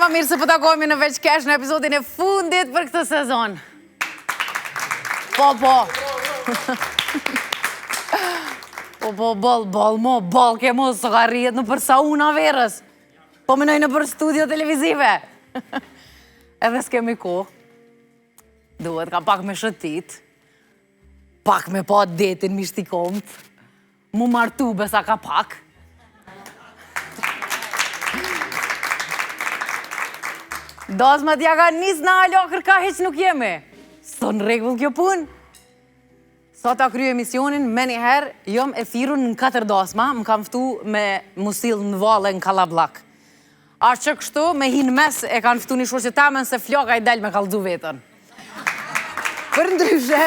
ma mirë se po takohemi në Veç Kesh në episodin e fundit për këtë sezon. Po. Bol ke mos së ka rrijet në për sauna verës. Po menoj në për studio televizive. Edhe s'kemi ko. Duhet ka pak me shëtit. Pak me pa detin mishtikomët. Mu martu besa ka pak. Dasma t'ja ka nis në alo kërka heq nuk jemi. Së në regull kjo pun. Sa ta kryu emisionin, me njëherë, jom e thirun në 4 dasma, më kam ftu me musil në vale në Kalablak. A që kështu, me hinë mes e kanë ftu një shoqe tamen se floka i del me kalzu vetën. Për ndryshe,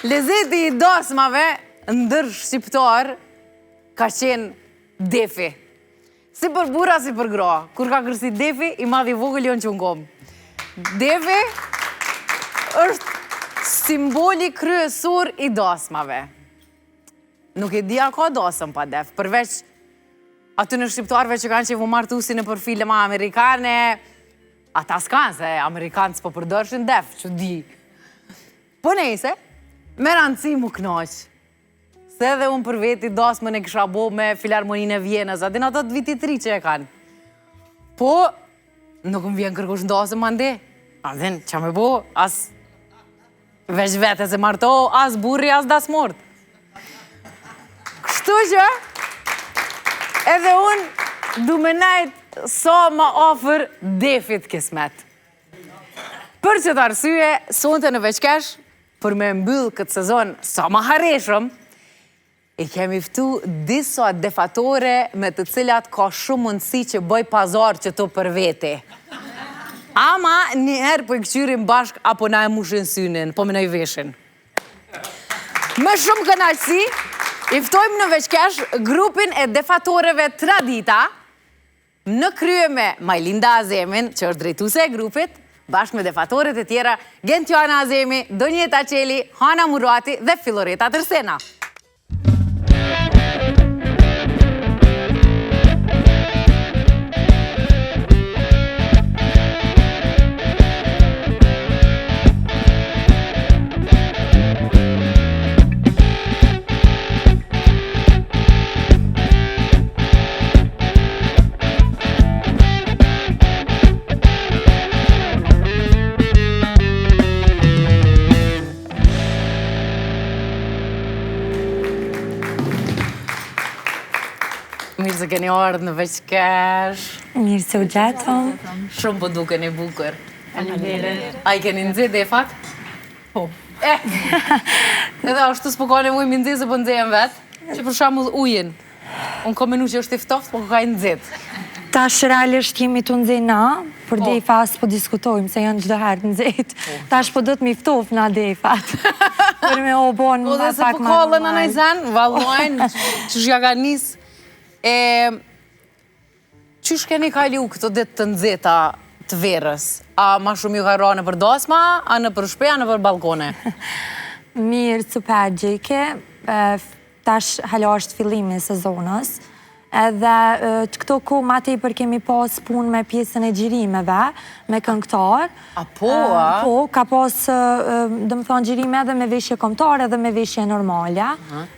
lezeti i dasmave ndër shqiptar ka qenë defi. Si për bura, si për gra. Kur ka kërsi defi, i madhi vogël jonë që në komë. Defi është simboli kryesor i dasmave. Nuk e dia ka dasëm pa def, përveç aty në shqiptarve që kanë që vu martusi në për filma amerikane, ata s'kanë se amerikanës po përdërshin def, që di. Po nejse, me rëndësi mu knaqë. Se edhe unë për veti dasmën e kësha bo me Filarmoninë e Vjenës, adin ato të vitit 3 që e kanë. Po, nuk më vjen kërkush në dasëm mande. Adin, që me bo, as veç vete se marto, as burri, as dasmort. Kështu që, edhe unë du me najtë sa ma ofër defit kismet. Për që të arsye, sonte në Veç Kesh, për me mbyllë këtë sezon sa ma hareshëm, i kemi ftu disa defatore me të cilat ka shumë mundësi që bëj pazar që të për vete. Ama njëherë po i këqyrim bashk apo na e mushin synin, po me në i veshin. Me shumë kënaqësi, i ftojmë në Veç Kesh grupin e defatoreve Tradita, në krye me Majlinda Azemin, që është drejtuse e grupit, bashkë me defatoret e tjera, Gentiana Azemi, Donjeta Qeli, Hana Murati dhe Filoreta Tërsena. Mirë se keni ardhë në Veç Kesh. Mirë se u gjetëm. Shumë po duke një bukur. A i keni nëzit dhe e fat? Po. Edhe ashtu s'po ka nevoj mi nëzit se po nëzit vetë, që për shamull ujin. Unë ko menu që është i ftoft, po ka i nëzit. Ta shrealisht jemi të nëzit na, për dhe i fat po diskutojmë, se janë gjdo herë nëzit. Ta shpo do të mi ftoft na dhe i fat. Për me o bon më pak ma nëmaj. Po dhe se po kallën në najzen, valojnë, që shja ka nisë. Qysh keni kali u këto ditë të nëzita të verës? A ma shumë ju ka ra në për dasma, a në për shpe, a në për balkone? Mirë, super gjike. Tash hala është fillimi sezonës. Edhe të këto ku ma te i për kemi pas pun me pjesën e gjirimeve, me këngëtar. A po, a? Po, ka pas, dhe më thonë, gjirime edhe me veshje kombëtare edhe me veshje normale.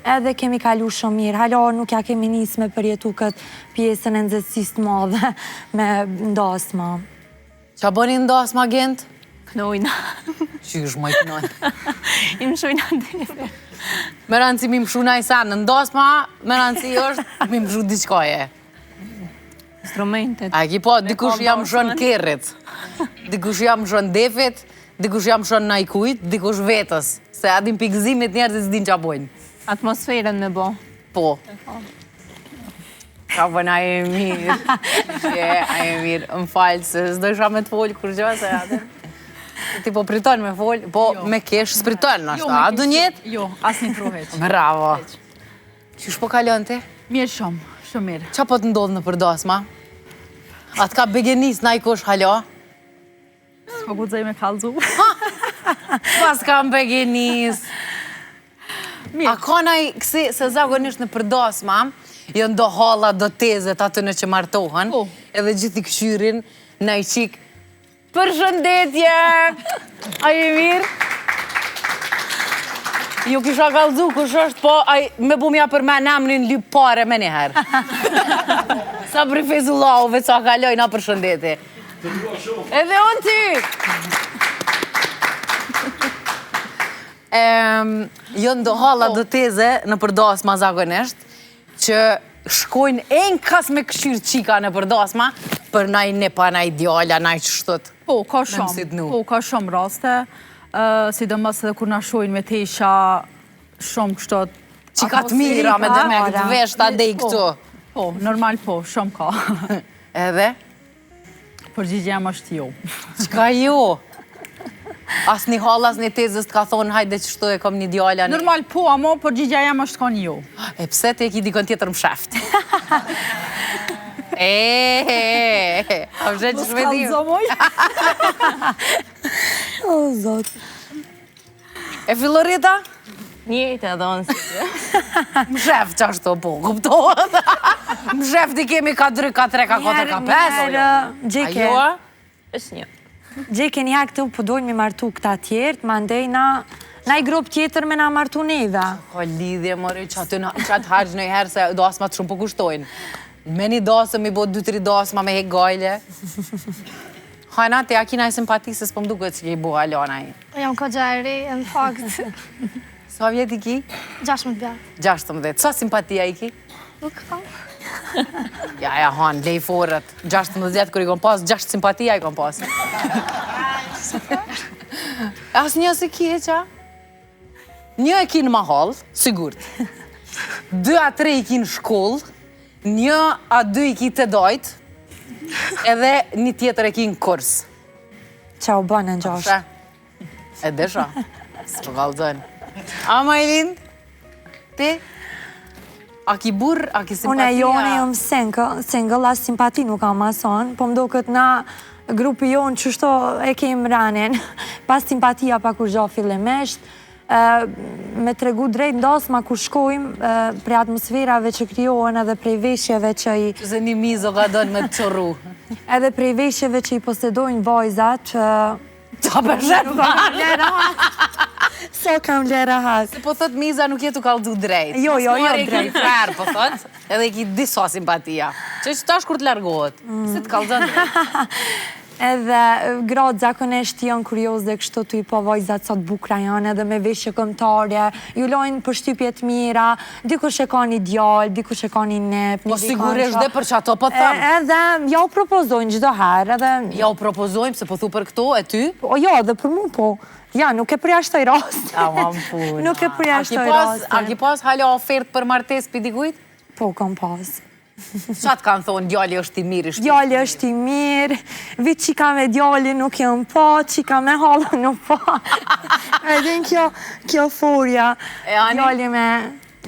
Edhe kemi kalu shumë mirë. Hala nuk ja kemi nisë me përjetu këtë pjesën e nëzëtësis të madhe me ndasma. Qa bëni ndasma, Gent? Knojna. Qysh më i knojna? I më shojna ndeve. Me rëndësi mi më shu na i sanë në ndasma, me rëndësi është mi më shu diqkaje. Instrumentet. A ki po, dikush jam shon kerrit, dikush jam shon defit, dikush jam shon na i kujt, dikush vetës. Se adin pikëzimit njerëzit s'din qa bojnë. Atmosferën me bo. Po. Ka bëna e mirë. A e mirë. Më falë, se s'do isha me të folë kur gjo, se adin. Ti po priton me folë, po me kesh s'priton në ashta. A du njetë? Jo, as një truheq. Bravo. Qysh po kalon ti? Mirë shumë, shumë mirë. Qa po të ndodhë në përdasma? A t'ka begenis na i kosh halo? S'po gudzej me kalzu. Pas kam begenis. A ka naj kësi, se zagonisht në përdasma, Jo ndo halla do tezet aty në që martohen, Po. edhe gjithi këshyrin në i qik. Përshëndetje! A je mirë? Jo kisha kallëzu kush është, po me bumja për me namrin lyp pare me njëherë. Sa për i Fezullahu, veç sa kaloj na përshëndetje. Edhe unë ty! Jo ndo halla do teze në përdasma zakonisht, që shkojnë enkas me këshyrë qika në përdasma, për naj nepa, naj djalla, naj qështot. Po, ka mësit nu. shumë. Po, ka shumë raste. Sidomos edhe kur na shojnë me tesha shumë kështot. Qika të mira me dhe me këtë veshta dhe i këtu. Po, normal po, shumë ka. Edhe? Përgjigja jam është jo. Qka jo? As një hall, as një tezës të ka thonë, hajde që shtu e kom një djalla. Normal po, amo përgjigja jam është kanë jo. E pse te e ki dikon tjetër më sheft? A vështë që shvedim? O, zot. E Filorita? Njëjtë edhe unë si që. Më shef që ashtu po, kuptohet? Më shef t'i kemi ka 3, ka 3, ka 4, ka 5. Gjeke, A jo? është një. Gjeke një këtu po dojnë me martu këta tjertë, ma ndej na i grup tjetër me na martu neve. Ka lidhje, mori, që atë hargjë në i herë se dasma të shumë po kushtojnë. Me një dasëm i bo 2-3 dasma me hek gajle. Hajna, te a kina i simpatisës, po më duket që ki i bo Alana i. Jam ka gjeri, në fakt, Sa vjet i ki? 16 vjet. 16. Sa simpatia i ki? Nuk kam. Ja, han, lej forët. 16 kër i kom pas, 6 simpatia i kom pas. As një se ki e qa? Një e ki në mahal, sigurt. 2 a 3 i ki në shkoll, 1 a 2 i ki të dojt, edhe një tjetër e ki në kurs. Qa u bënë në gjosh. E desha, s'po valdojnë. A ma i lind? Ti? A ki burr, a ki simpatia? Une jone jom single, as simpati nuk kam mason, po mdo këtë na grupi jonë qështo e kemë ranin, pas simpatia pa kur gjo fillimesht, me tregu drejt ndosma kur shkojmë prej atmosferave që kryohen edhe prej veshjeve që i... Që se një mizo ka donë me të qorru. Edhe prej veshjeve që i posedojnë vajzat, që... Qa përshet So kam lera has. Se po thot miza nuk jetu kaldu drejt. Jo, drejt. drejt. Frerë, po thot, edhe i ki disa simpatia. Që tash kur të largohet, si të kalzën drejt. Edhe gratë zakonisht janë kurios dhe kështu të i po vajzat sot bukra janë edhe me veshje këmbëtare, ju lojnë për shtypjet mira, dikush e ka një djallë, dikush e ka një nep, Po sigurisht dhe për që ato po thamë. Edhe ja u propozojnë gjdo herë, edhe... Ja u propozojmë, se po thu për këto, e ty? O jo, dhe për mu po. Ja, nuk e përjashtoj rastin. A ma më puna. Nuk e përjashtoj A rastin. ki pas hala ofert për martes për dikujt? Po, kam pas. Qa të kanë thonë, djalli është i mirë, Djalli është i mirë, vit qika me djalli nuk jam pa, qika me halla nuk pa. Edhe në kjo furja, djalli me...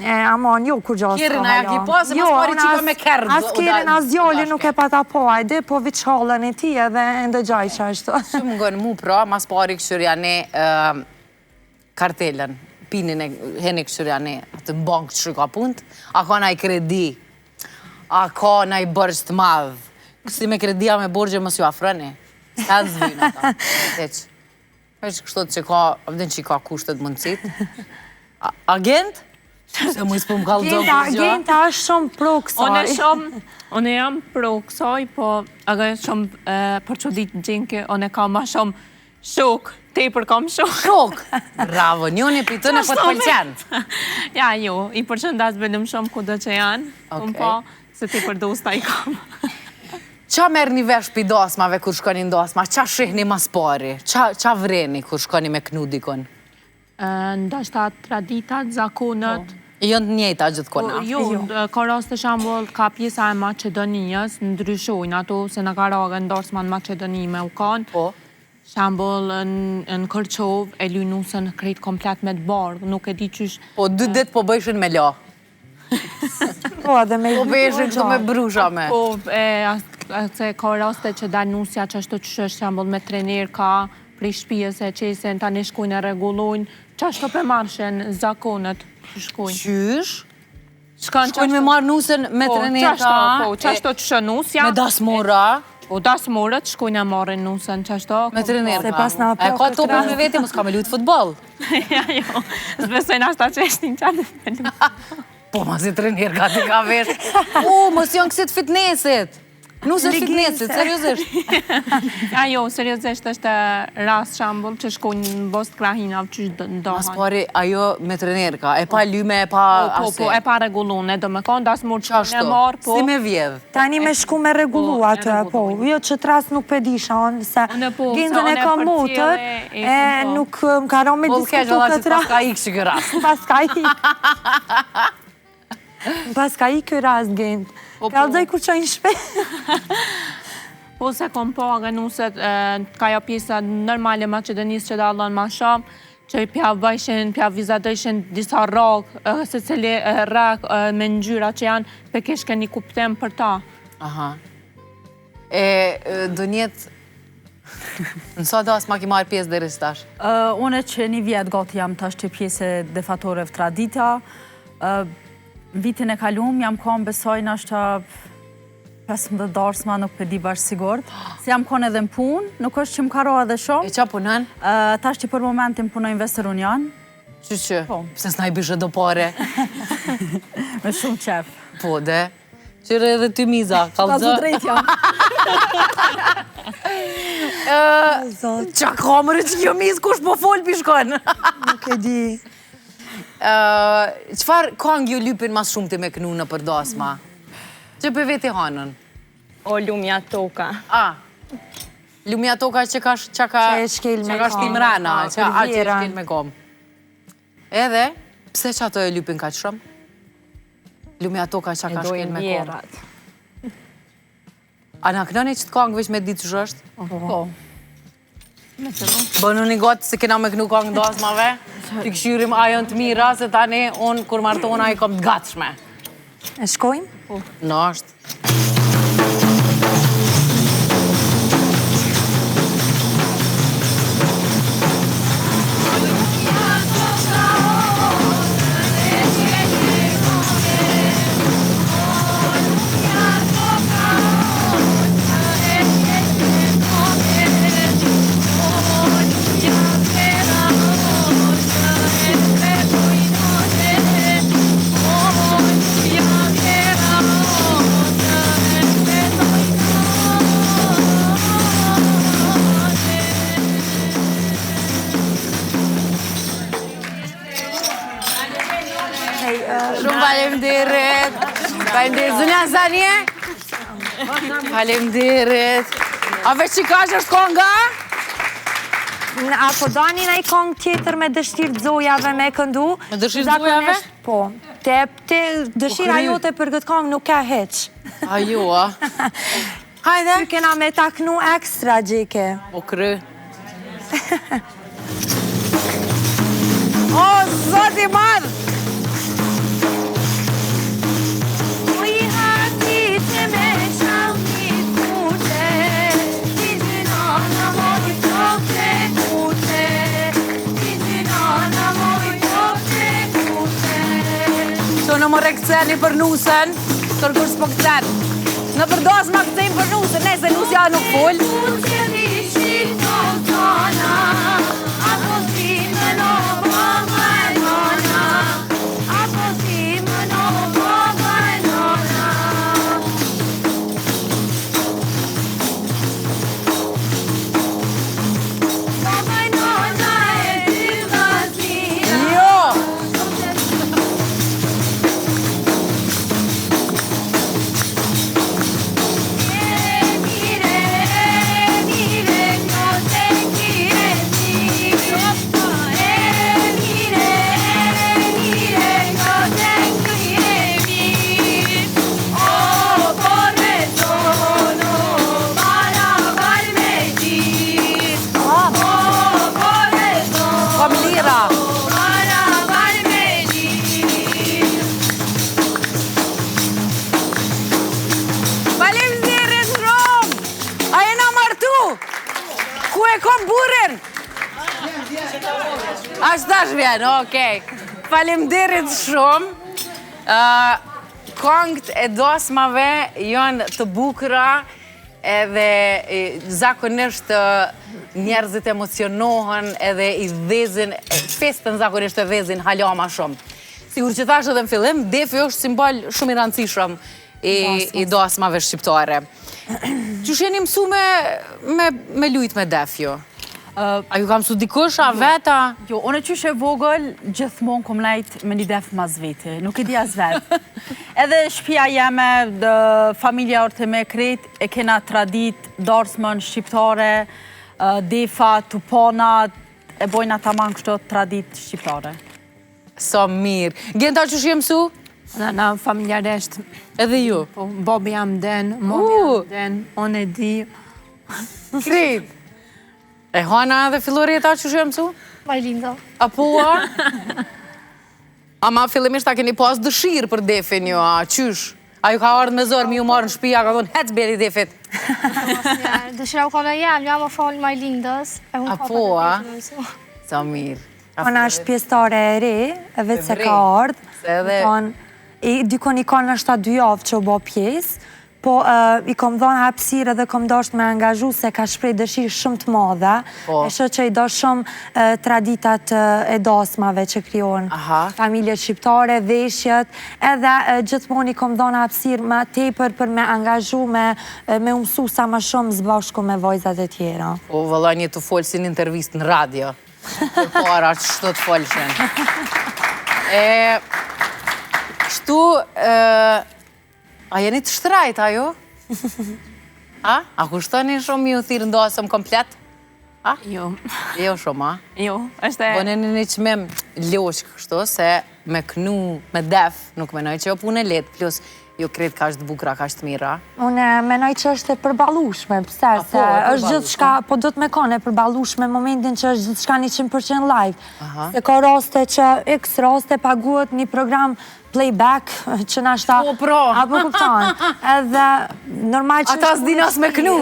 Amon, jo kur gjo s'ka Kjerin a ja ki pa, se mas pari qika me kërë. As kjerin, as djalli nuk e pata po, ajde, po vit hallën e ti edhe ndëgjaj që ashtu. Shumë ngënë mu pra, mas pari këshurja ne kartelen, pinin e hene këshurja ne, atë bankë që ka punt, a ka naj kredi, a ka naj bërgj të madhë. Kësi me kredia me borgje mës ju afrëni. Sa të zvinë ata. Veç kështot që ka, vëdhen që i ka kushtet mundësit. Agent? Se mu i s'po më kalëzon kërgjë. Agenta është shumë pro kësaj. Unë jam pro kësaj, po aga shumë për që ditë gjinke, unë ka ma shumë shok, te për kam shok. Shok? Bravo, njën e pitën e po të pëlqenë. Ja, jo, i përshëndas bëllëm shumë kudo që janë, unë po, se te për dosta i kam. Qa merë një vesh për dasmave kur shkoni në dasma? Qa shihni mas pari? Qa vreni kur shkoni me knudikon? Ndashta traditat, zakonët. Jënë të njëta gjithë kona? Jo, ka rast të shambull, ka pjesa e Macedonijës, ndryshojnë ato, se në ka ragë ndorsma në Macedoni me u kanë. Po? Shambull në Kërqov, e lynusën krejt komplet me të bardhë, nuk e di qysh... Po, 2 dit po bëjshin me la. Po, edhe me... Po bëjshin që me brusha me. Po, se ka raste që da nusja që ashtu që është shambull me trener ka, prej shpijës e qesen, ta një shkujnë e regulojnë, që ashtu për marshen zakonët që shkujnë. Qysh? Shkojnë me marrë nusën me trenerka. Po, qashto që shë nusja. Me dasmora. Po, dasmorët shkojnë e marrin nusën, qashto. Me trenerka. Se pas na E ka topin me veti, mos ka me lutë futbol. Ja, jo. S'besojnë ashta që eshtin qatë me lutë. Po, ma si trenerka ti ka vesh. Mos janë kësit fitnessit. Nusën fitnessit, seriosisht. Ja, jo, seriosisht është rast shambull që shkojnë në bost krahinav që ndohan. Mas pari, ajo me trenerka, e pa lyme, e pa Po, e pa regulune, do me konë dasmur që në Qashtu, marë, po. si me vjedh. Tani me shku me regullu Po, atë, e po. Jo që tras nuk pedisha, se gindën e kam motër, e nuk më ka ro me Po keq, diskutu valla që këtë rast. pas ka ikë që kë rast. Pas ka ik. Pas ka ik kë rast, gindë. Ka alëzaj kur qojnë shpe. Po se kom po aga nuset, ka jo pjesa normale Macedonisë që dallon ma shumë, që pja bëjshin, pja vizadojshin disa rakë, se cili rakë me ngjyra që janë, pe kishke një kuptem për ta. Aha. Do njetë... Në sa das ma ki marrë pjesë dhe ristash? Une që një vjetë gati jam tash që pjesë defatore vë tradita. Vitin e kalum jam kom besojnë ashtë 15 darsma, nuk përdi bashkë sigurt. Se jam kon edhe në punë, nuk është që më karo edhe shumë. E qa punën? Tash që për momentin punoj në Vester Union. Që? Po. Pse s'na i bishë do pare? Me shumë qef. Po, dhe? Qërë edhe ty miza, kalëzë? Kazu drejt jam. Qa kamërë që kjo mizë, kush po folë pishkon? Nuk e di. Qfar kong ju lypin mas shumë ti me kënu në për dasma? Që për veti hanën? O lumja toka. Lumja toka që ka shkel me shtim kom. rana, që e Vjera. shkel me kom. Edhe, pse që ato e lypin ka që shumë? Lumja toka që ka shkel me kom. A na kënani që të kongë veç me ditë që është? Po. Bënu një gotë se kena me kënu kongë dasmave, t'i këshyrim ajon të mira, se tani unë kur martona i kom të gatshme. E shkojmë? Në është. Shumë falemderit. Falemderit. Zunja Zanje? Falemderit. A veç që ka që është konga? Apo dani na i kong tjetër me dështirë zojave me këndu? Me dëshirë zojave? Po. Dëshira jote për këtë kong nuk ka heq. A ju, a? Hajde. Ty kena me taknu ekstra, gjike. O kry. O, zoti madhë! Në më rekceni për nusën, kërkur s'po këcen. Në përdos ma këcen për nusën, ne se nusja nuk full. Ashtash vjen, okej. Falemderit shumë. këngët e dasmave janë të bukura edhe zakonisht njerëzit emocionohen edhe i dhezin, festën zakonisht e dhezin hala ma shumë. Sigur që thash edhe në fillim, defi është simbol shumë i rëndësishëm i dasmave shqiptare. Qysh jeni mësu me lujt me def ju? A ju kam mësu dikush, a veta? Jo, unë qysh e vogël, gjithmonë kom lejt me një def mas veti, nuk e di as vetë. Edhe shpia jeme, familja orte me kret, e kena tradit, darsmën shqiptare, defa, tupona, e bojna tamam kështu tradit shqiptare. Sa mirë. Gjenta qysh je mësu? Na familjaresht. Edhe ju? Bobi jam den, momi jam den, unë e di. Kret. E Hana edhe Filoreta qysh je mësu? Majlinda. Apo a? Ama fillimisht ta keni pas dëshirë për defin ju, a qysh? A ju ka ardhë me zorë, mi ju marrë në shpia, ka thonë, hec beri defit. Dëshira u kone jam më falë Majlindës. Apo, a? Sa mirë. Ona është pjesëtare e re, e vetë se ka ardhë. Dikon i ka në 7-2 javë që u bo pjesë, po i kom dhonë hapësirë dhe kom dosht me angazhu se ka shprej dëshirë shumë të madhe, e shë që i do shumë traditat e dasmave që kryohen familje shqiptare, veshjet, edhe gjithmonë i kom dhonë hapësirë ma tepër për me angazhu, me umësu sa ma shumë zbashku me vojzat e tjera. O, vëlla një të folë si një intervist në radio, për para që shtu të folëshen. Shtu, a jeni të shtrajt, a ju? A kushtoni shumë mi u thirë ndasëm komplet? Jo. Jo shumë, a? Jo, është e... Bone një qmem loqë kështu, se me knu, me def, nuk menoj që jo punë e letë, plus ju kretë ka është bukra, ka është mira. Unë menoj që është e përbalushme, pëse, se është gjithë shka, po do të me kone e përbalushme momentin që është gjithë shka 100% live. Se ka raste që x raste paguat një program playback, që nashta... Po, pro! Apo kupton. Edhe, normal që... Ata s'din as me knu!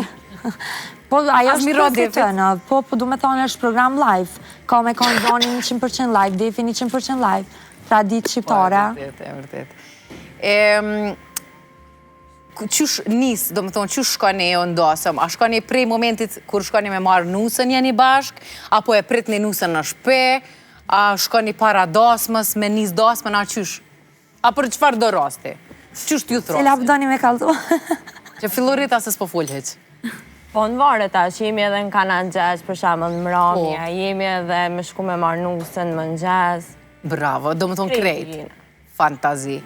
Po, ajo është pjesë të në, po du me thonë është program live. Ka me konë zoni 100% live, defi 100% live, tradit shqiptare. E vërtet. Qysh nis, do më thonë, qysh shkoni e ndasëm? A shkoni prej momentit kur shkoni me marë nusën jeni bashk, apo e prit një nusën në shpe, a shkoni para dasmës, me nis dasmën, a qysh? A për qëfar do rasti? Qysh t'ju throsti? Cila përdoni me kaldu? Që Filorita se s'po full heq. Po në varet që jemi edhe në Kanan Gjesh, për shamë në Mramja, jemi edhe me shku me marë nusën më në Gjesh. Bravo, do më thonë krejt. Fantazi.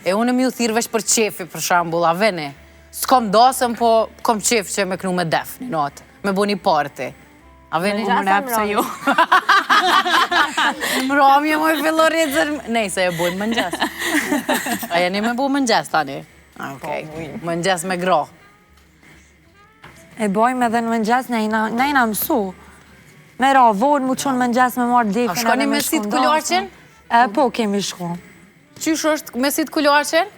E unë mi u thirë vesh për qefi, për shambull, a vene. S'kom dasëm, po kom qef që me knu me def një natë, me bo një party. A vene? Unë e pëse ju. Mramje moj Filoritër. Nej, se e bojnë më njës. A jeni me bo më njës, tani? Okej, më njës me gra. E bojmë edhe në mëngjes, ne jena mësu. Me ra vonë, mu qënë mëngjes me marrë dekën. A shkoni me sit kulaqin? Po, kemi shku. Qysh është me sit kulaqin?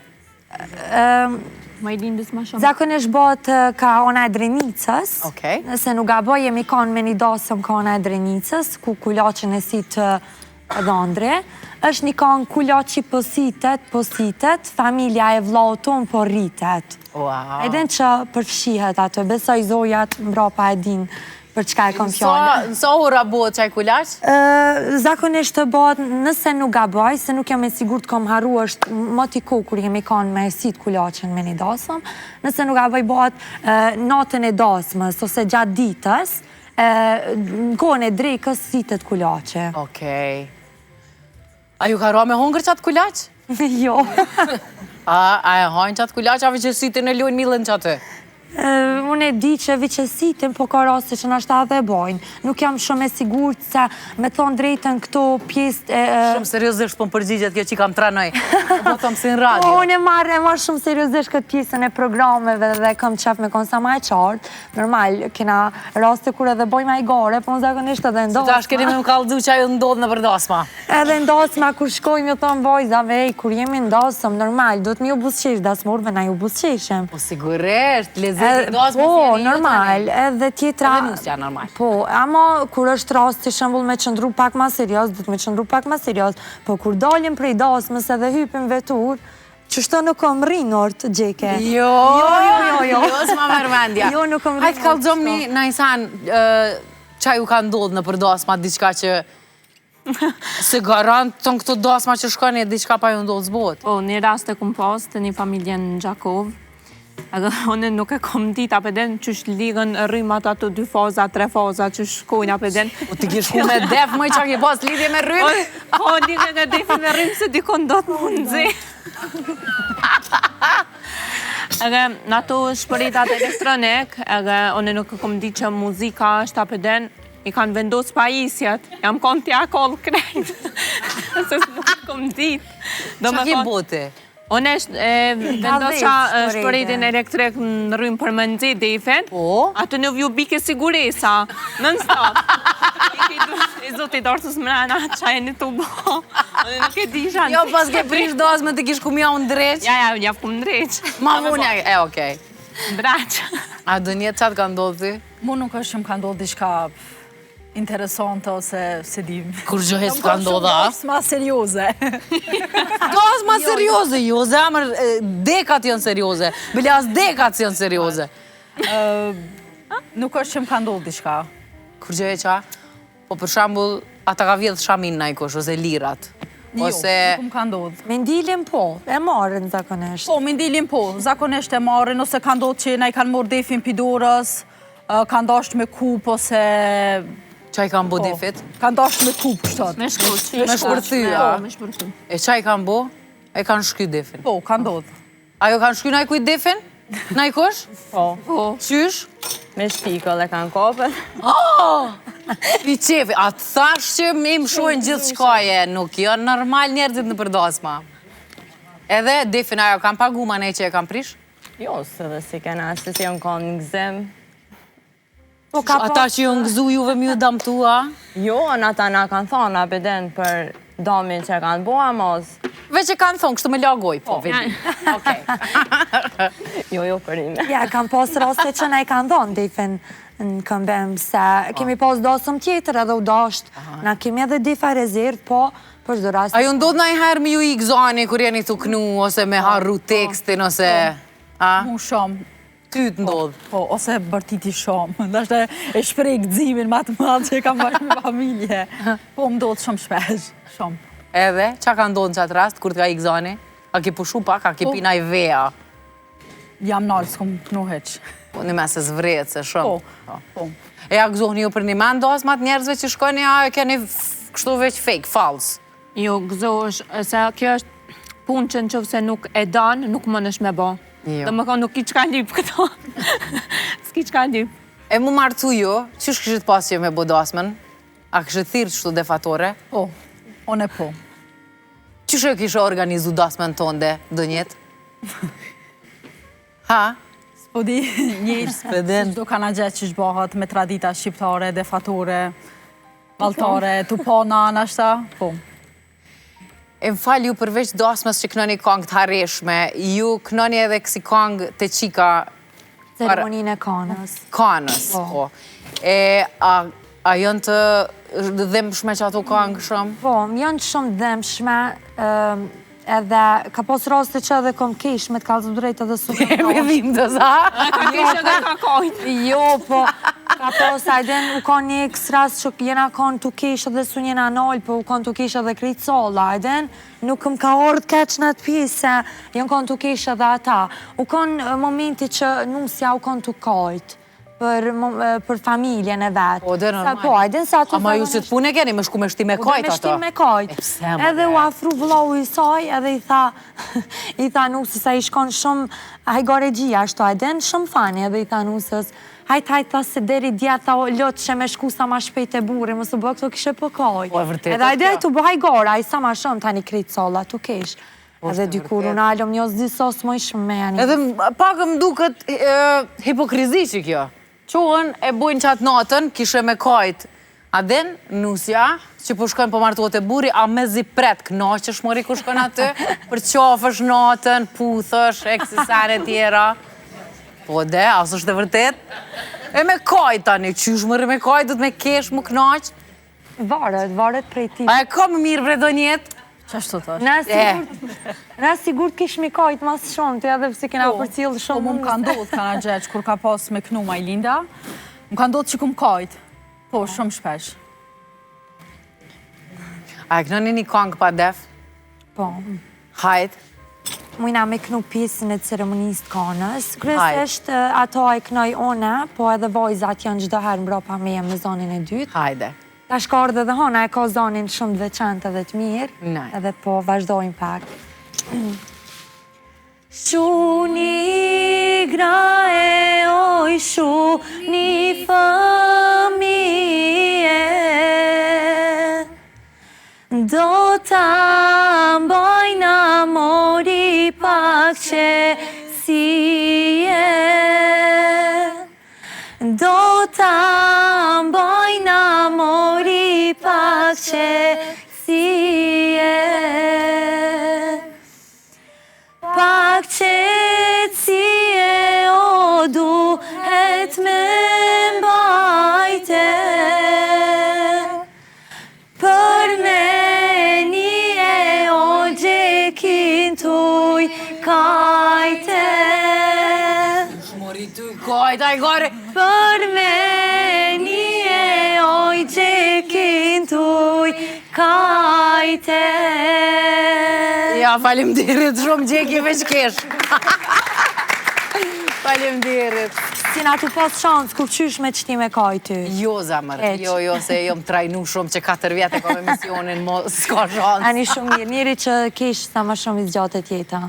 Majlindës ma shumë. Zakonisht bot ka ona e Drenicës. Okej. Nëse nuk gaboj, jemi kanë me një dasëm ka ona e Drenicës, ku kulaqin e sit dhëndre. është një kanë kulaqi positet, familja e vllaut po rritet. Wow. Edhe që përfshihet ato, besoj zojat mbrapa e din për çka e kam fjallë. Sa ora bëhet çaj kulaq? Zakonisht të bëhet, nëse nuk gaboj, se nuk jam e sigurt kom harru, është motiko kur jemi kanë me sit kulaqen me një dasëm, nëse nuk gaboj bëhet natën e dasmës, ose gjatë ditës, në kohën e drekës sitet kulaqe. Okej. A ju ka ra me hongër qatë kulaq? Jo. A e hajnë qatë kulaq, a viqesitin e lujnë milën qatë? Unë e di që viqesitin, po ka raste që nashta dhe bojnë. Nuk jam shumë e sigurt se me thonë drejten këto pjesë... Shumë seriosisht po më përgjigjet kjo që i kam tranoj. Po thëmë si në radio. Unë e marrë shumë seriosisht këtë pjesën e programeve dhe kam qef me konë sa ma e qartë. Normal, kena raste kur edhe bojnë ma i gore, po në zakonisht edhe ndosma. Tash keni me më kallëzu që ajo ndodhë në përdasma. Edhe ndosma, kur shkojmë ju thonë vojzave, kur jemi ndosëm, normal, do të mi u busqesh, dasmurve na ju busqeshem. Po sigurisht, Po, normal, edhe tjetra... Edhe nusja normal. Po, ama kur është rast të shembull me qëndru pak ma serios, du të me qëndru pak ma serios, po kur dalim prej dasmës edhe hypim vetur, që shto nuk kom rinur të gjeke. Jo, s'ma merë mendja. Jo, nuk kom Hajtë kallëzom një Najsan, qa ju ka ndodhë në për dasma, diçka që se garant të në këto dasma që shkoni, diçka pa ju ndodhë zbot. Po, një rast e kum pas të një familje në Gjakov. Edhe one nuk e kom dit apeden që ligën rrymat ato 2 faza, 3 faza që shkojnë apeden. O të kishku me def, mëj që ke pas lidhje me rrymë? Po, ligën nga defi me rrymë se dikon do të mund zi. Edhe në ato shpëritat elektronik, edhe one nuk e kom dit që muzika është apeden, i kanë vendos pajisjet, jam konë tja kollë krejt. Se nuk e kom dit. Qa ke bote? Unë vendosha shpëritin elektrik në rrymë për më nëzi defen, atë në vju bike siguresa, non-stop. I zotit dorësës mrena, qaj në të bo, unë nuk e di shanë. Jo, pas ke prish dasme të kish ku mja unë dreq? Ja, ku më dreq. Ma vunja, okej. Braq. A dënjet qatë ka ndodhë ti? Mu nuk është që më ka ndodhë diçka interesante ose se di... Kur gjohes ka ndodha? Ma serioze. Dos ma serioze, jo zemër, dekat janë serioze. Bile as dekat janë serioze. Nuk është që më ka ndodhë diçka. Kur gjohe qa? Po për shambull, ata ka vjedh shamin na i kosh, ose lirat. Jo, nuk më ka ndodhë. Me ndilin po, e marrin zakonisht. Po, me ndilin po, zakonisht e marrin, ose ka ndodhë që na i kanë morë defin pidorës, kanë dasht me kup, ose... Qa i kanë bo defit? Kanë dasht me kup, kështot. Me shkuq. Me shpërthyja. Po, me shpërthy. E qa i kanë bo? E kanë shky defin. Po, ka ndodhë. Ajo kanë shky na i kujt defin? Na i kosh? Po, Qysh? me shpikoll e kanë kopët. Pi qefi, a të thash që im shojnë gjithë shkaje, nuk janë normal njerëzit në përdasma. Edhe defin ajo kanë pagu ma nej që e kanë prish? Jo, se dhe si kena, se si janë konë në gzim. Ata që ju ngëzu juve mju damtua? Jo, në ata na kanë thonë apeden për damin që kanë boa mos. Veç e kanë thonë, kështu me lagoj, po, vedi. Jo, për ime. Ja, kam pas raste që na i kanë dhonë defin në këmbem, se kemi pas dasëm tjetër edhe u dasht. Na kemi edhe defa rezervë, po, për çdo rast. A ju ndodh na i herë me ju i gëzani, kur jeni të knu, ose me harru tekstin, ose... Mu shumë. Ty të ndodh. Po, ose bërtiti shumë. Ndashtë e shprej gëzimin ma të madhë që e kam bashkë me familje. Po, më ndodhë shumë shpesh. Shumë. Edhe, qa ka ndodhë në qatë rast, kur t'ka i gëzani? A ke pushu pak, a ke pina i veja? Jam nalë, s'kom pnu heq. Po, një mes e zvrejt, se shumë. Po. E a gëzohni ju për një men dasmat njerëzve që shkoni, a e keni kështu veç fake, false? Jo, gëzohesh, se kjo është punë që në qëfë se nuk e danë, nuk më nësh me bo. Dhe më konë nuk i qka njip këto. S'ki qka njip. E mu martu ju, qësh këshit pas që me bo dasmen? A këshit thirë qështu defatore? Po, one po. Qësh e kishë organizu dasmen tonde, dënjet? Ha? S'po di njërë, do kanë gjetë që shbohat me tradita shqiptare, defatore, baltare, tupona, nashta, po. E më falë ju përveç dasmës që kënoni kongë të hareshme, ju kënoni edhe kësi kongë të qika... Ceremoninë e kanës. Kanës, po. E a jënë të dhemshme që ato kongë shumë? Po, janë shumë dhemshme, edhe ka pos raste që edhe kom kesh me të kalzu drejt edhe su. Me dhim të za? Ka kesh edhe ka kojtë. Jo, po, ka pos, ajden u ka një ekstras që jena kanë të kesh edhe su njena nalë, po u kanë të kesh edhe krejt sola, ajden, nuk më ka ardhë keq në atë pjesë, se janë kanë të kesh edhe ata. U kanë momenti që nusja u kanë të kajtë. Për familjen e vetë. O, dhe normal. Po, ajden sa të... Ama ju që të punë e keni, me shku me shti me kajt ato? Me shti me kajt. Edhe u afru vëllau i saj, edhe i tha nusës, a i shkon shumë, hajgore gjia, ashtu ajden, shumë fani, edhe i tha nusës, hajt, tha se deri djeta lotë që me shku sa ma shpejt e buri, mësë bë këto kishe për kajt. Po, e vërtet. Edhe ajde tu bë hajgore, a i sa ma shumë tani krejt sola, tu kesh. Edhe dikur unë alëm njës disos më ishë me janë. Edhe pak më duket hipokrizi që kjo. Qohën e bujnë qatë natën, kishe me kajt. A den, nusja, që po shkojnë po martuot e buri, a me zi pret, knaqësh mori ku shkojnë aty, për qafësh natën, puthësh, eksisane tjera. Po de, asë është e vërtet. E me kajt tani, qysh mëri me kajt, dhët me kesh, mu knaqë. Varet prej ti. A e ka më mirë bre do njetë? Qashtu thosh? Na sigurt kishmi kajt mas shumë, të edhe pëse kena përcjellë shumë. Po, mu ka ndodhë ka në gjeq, kur ka pas me knu Majlinda, mu ka ndodhë që kum kajt. Po, shumë shpesh. A e kënoni një kongë pa def? Po. Hajt. Mujna me knu pjesën e ceremonisë të kanës. Kryesisht ato e knoj one, po edhe vojzat janë çdo herë mbrapa meje me zonin e dytë. Hajde. Ta shkardë dhe hona e ka zonin shumë të veçantë edhe të mirë. Nej. Edhe po vazhdojmë pak. Shuni gra e oj shuni fëmije, do ta mbajna mori pak qesie, do ta mbajna mori pak qesie, pak qesie o duhet me mbajte, për menie o gjekin tuj kajte. Shmori tu kajt, aj gore. Për menie oj gjekin tuj kajte. Ja, faleminderit shumë gjeki veç kesh. Faleminderit. Si na tu pas shansë kur qysh me qti me kajty. Jo, zamër, Eq. jo, se jom trajnu shumë që 4 vjetë e kom emisionin, mo s'ka shansë. Ani shumë mirë, njeri që kesh sa ma shumë i zgjatet jeta.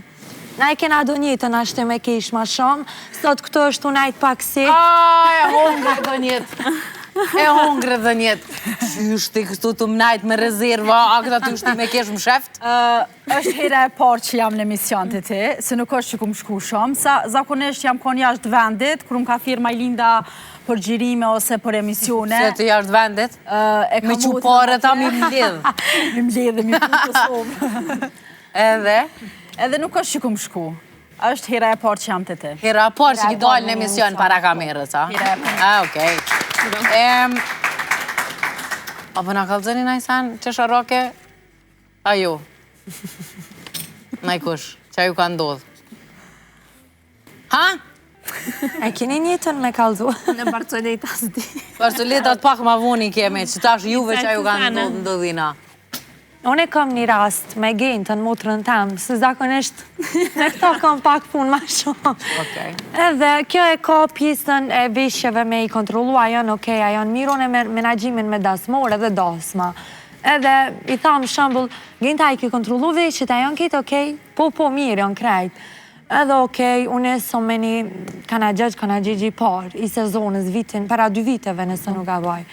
Na e kena do njëtën ashtë me kesh ma shumë, sot këto është unajt pak si. E hongre dhe njetë. E hongre dhe njetë. Qysh ti këtu të mnajt me rezerva, a këta të shti me kesh më sheft? Është hera e parë që jam në emision të ti, se nuk është që kum shku shumë, sa zakonisht jam kon jashtë vendit, kur më ka thirë Majlinda për gjirime ose për emisione. Se të jashtë vendit? Me që pare ta mi mbledh. Mi mbledh, mi putë shumë. Edhe? Edhe nuk është që kum shku. Është hera e parë që jam të ti. Hera parë që ki dalë në emision para kamerës, a? Hera e parë. Okej. Apo na kalëzëni najsan që sharoke? Ajo. Najkush, që ju ka ndodhë. Ha? E keni njëtën me kalzu. Në Barcoleta s'di. Barcoletat pak ma voni keme, që tash juve që ju ka ndodhë ndodhina. Unë e kam një rast me gentën, motrën temë, se zakonisht me këto kam pak punë ma shumë. Okej. Edhe kjo e ka pjesën e veshjeve me i kontrolu, a janë okej, a janë mirë, unë e menagjimin me dasmore dhe dasma. Edhe i thamë shembull, genta i ke kontrolu veshjet, a janë këtë okej? Po, mirë, janë krejt. Edhe okej, unë e so me një kana gjegji parë i sezonës vitin, para 2 viteve nëse nuk a baj.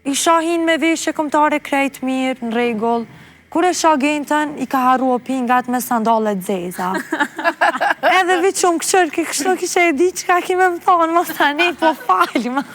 I shahin me veshje komtare krejt mirë, në regull. Kur e shah gentën, i ka harru pingat me sandalet zeza. Edhe viqëm këshërki, kështu kishe e di që ka kime më thonë, mos tani, po falj, ma.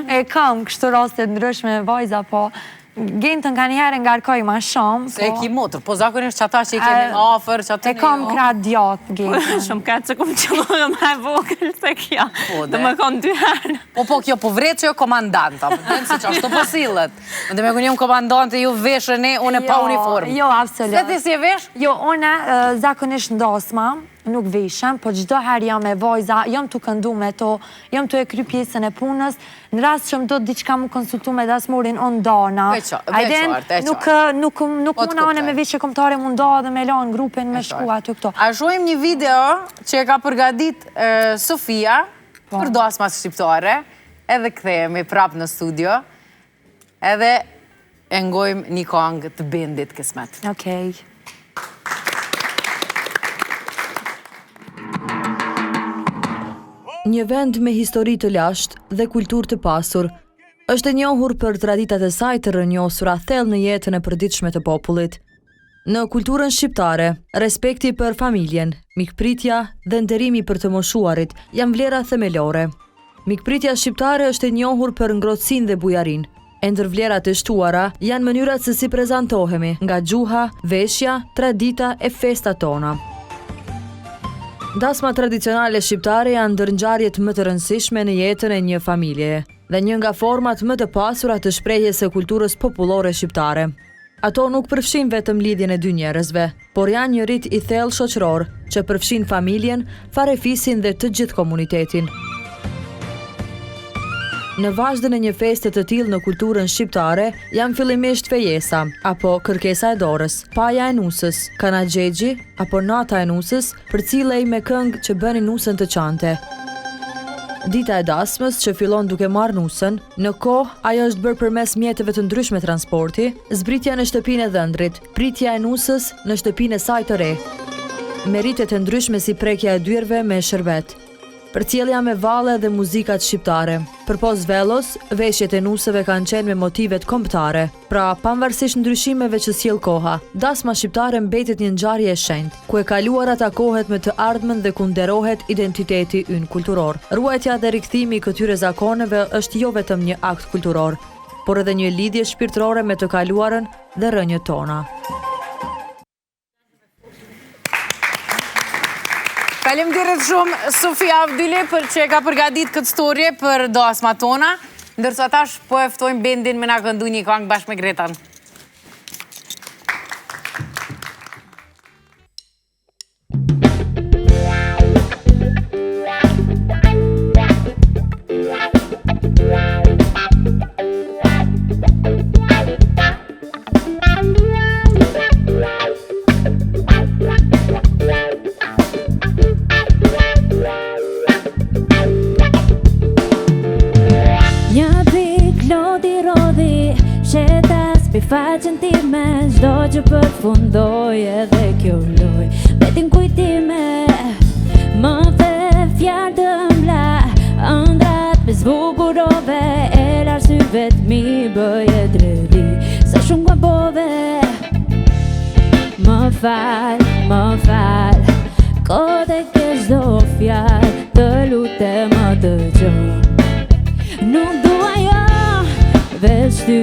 E kam kështu rastet ndryshme me vajza, po gentën ka njëherë ngarkoj ma shumë. Se e ki motër, po zakonisht që ata që i kemi afer, që atë E kam krat djatë gentën. Shumë ka që kumë qëllë me vogël se kjo. Dhe më konë 2 herë. Po, kjo po vret që jo komandanta, po të se që ashtu po sillet. Në me kënë jom komandante, ju veshën e, unë e pa uniform. Jo, absolut. Se ti si e vesh? Jo, unë zakonisht ndosma, nuk veshëm, po gjdo herë jam e vojza, jam të këndu me to, jam të e kry pjesën e punës, në rast që më do të diqka mu konsultu me dasmorin unë dana. Nuk muna one me veshje komtare mu nda dhe me lanë grupin me shku aty këto. A shojmë një video që e ka përgadit Sofia për dasmat shqiptare, edhe kthehemi prap në studio, edhe e ngojmë një kongë të bendit Kismet. Okej. Një vend me histori të lashtë dhe kulturë të pasur, është e njohur për traditat e saj të rrënjosura thellë në jetën e përditshme të popullit. Në kulturën shqiptare, respekti për familjen, mikpritja dhe nderimi për të moshuarit janë vlera themelore. Mikpritja shqiptare është e njohur për ngrohtësinë dhe bujarin. E ndër vlerat e shtuara janë mënyrat se si prezantohemi, nga gjuha, veshja, tradita e festat tona. Dasma tradicionale shqiptare janë ndër ngjarjet më të rëndësishme në jetën e një familjeje dhe një nga format më të pasura të shprehjes së kulturës popullore shqiptare. Ato nuk përfshin vetëm lidhjen e dy njerëzve, por janë një rit i thellë shoqëror që përfshin familjen, farefisin dhe të gjithë komunitetin. Në vazhdën e një feste të tillë në kulturën shqiptare, janë fillimisht fejesa, apo kërkesa e dorës, paja e nusës, kanaxhexhi, apo nata e nusës, përcillej me këngë që bënin nusën të qante. Dita e dasmës që fillon duke marrë nusën, në kohë ajo është bërë përmes mjeteve të ndryshme transporti, zbritja në shtëpinë e dhëndrit, pritja e nusës në shtëpinë e saj të re. Meritet e ndryshme si prekja e dyerve me sherbet. Përcjellja me valle dhe muzikat shqiptare. Përpos vellos, veshjet e nusëve kanë qenë me motivet kombëtare, pra pavarësisht ndryshimeve që sjell koha, dasma shqiptare mbetet një ngjarje e shenjtë, ku e kaluara takohet me të ardhmen dhe ku nderohet identiteti ynë kulturor. Ruajtja dhe rikthimi i këtyre zakoneve është jo vetëm një akt kulturor, por edhe një lidhje shpirtërore me të kaluarën dhe rrënjët tona. Faleminderit shumë Sofia Avdyli për që ka përgatitur këtë storje për dasmat tona, ndërsa tash po e ftojmë Bendin me na këndu një këngë bashkë me Gretan. Faqen time, çdo që përfundoj edhe kjo loj Vetin kujtime, më the fjalë të mla Ëndrat me zbukurove, e larë syvet mi bëje dredi Sa shumë gabove Më fal Kote ke çdo fjalë Të lutem më dëgjo Nuk dua jo Veç ty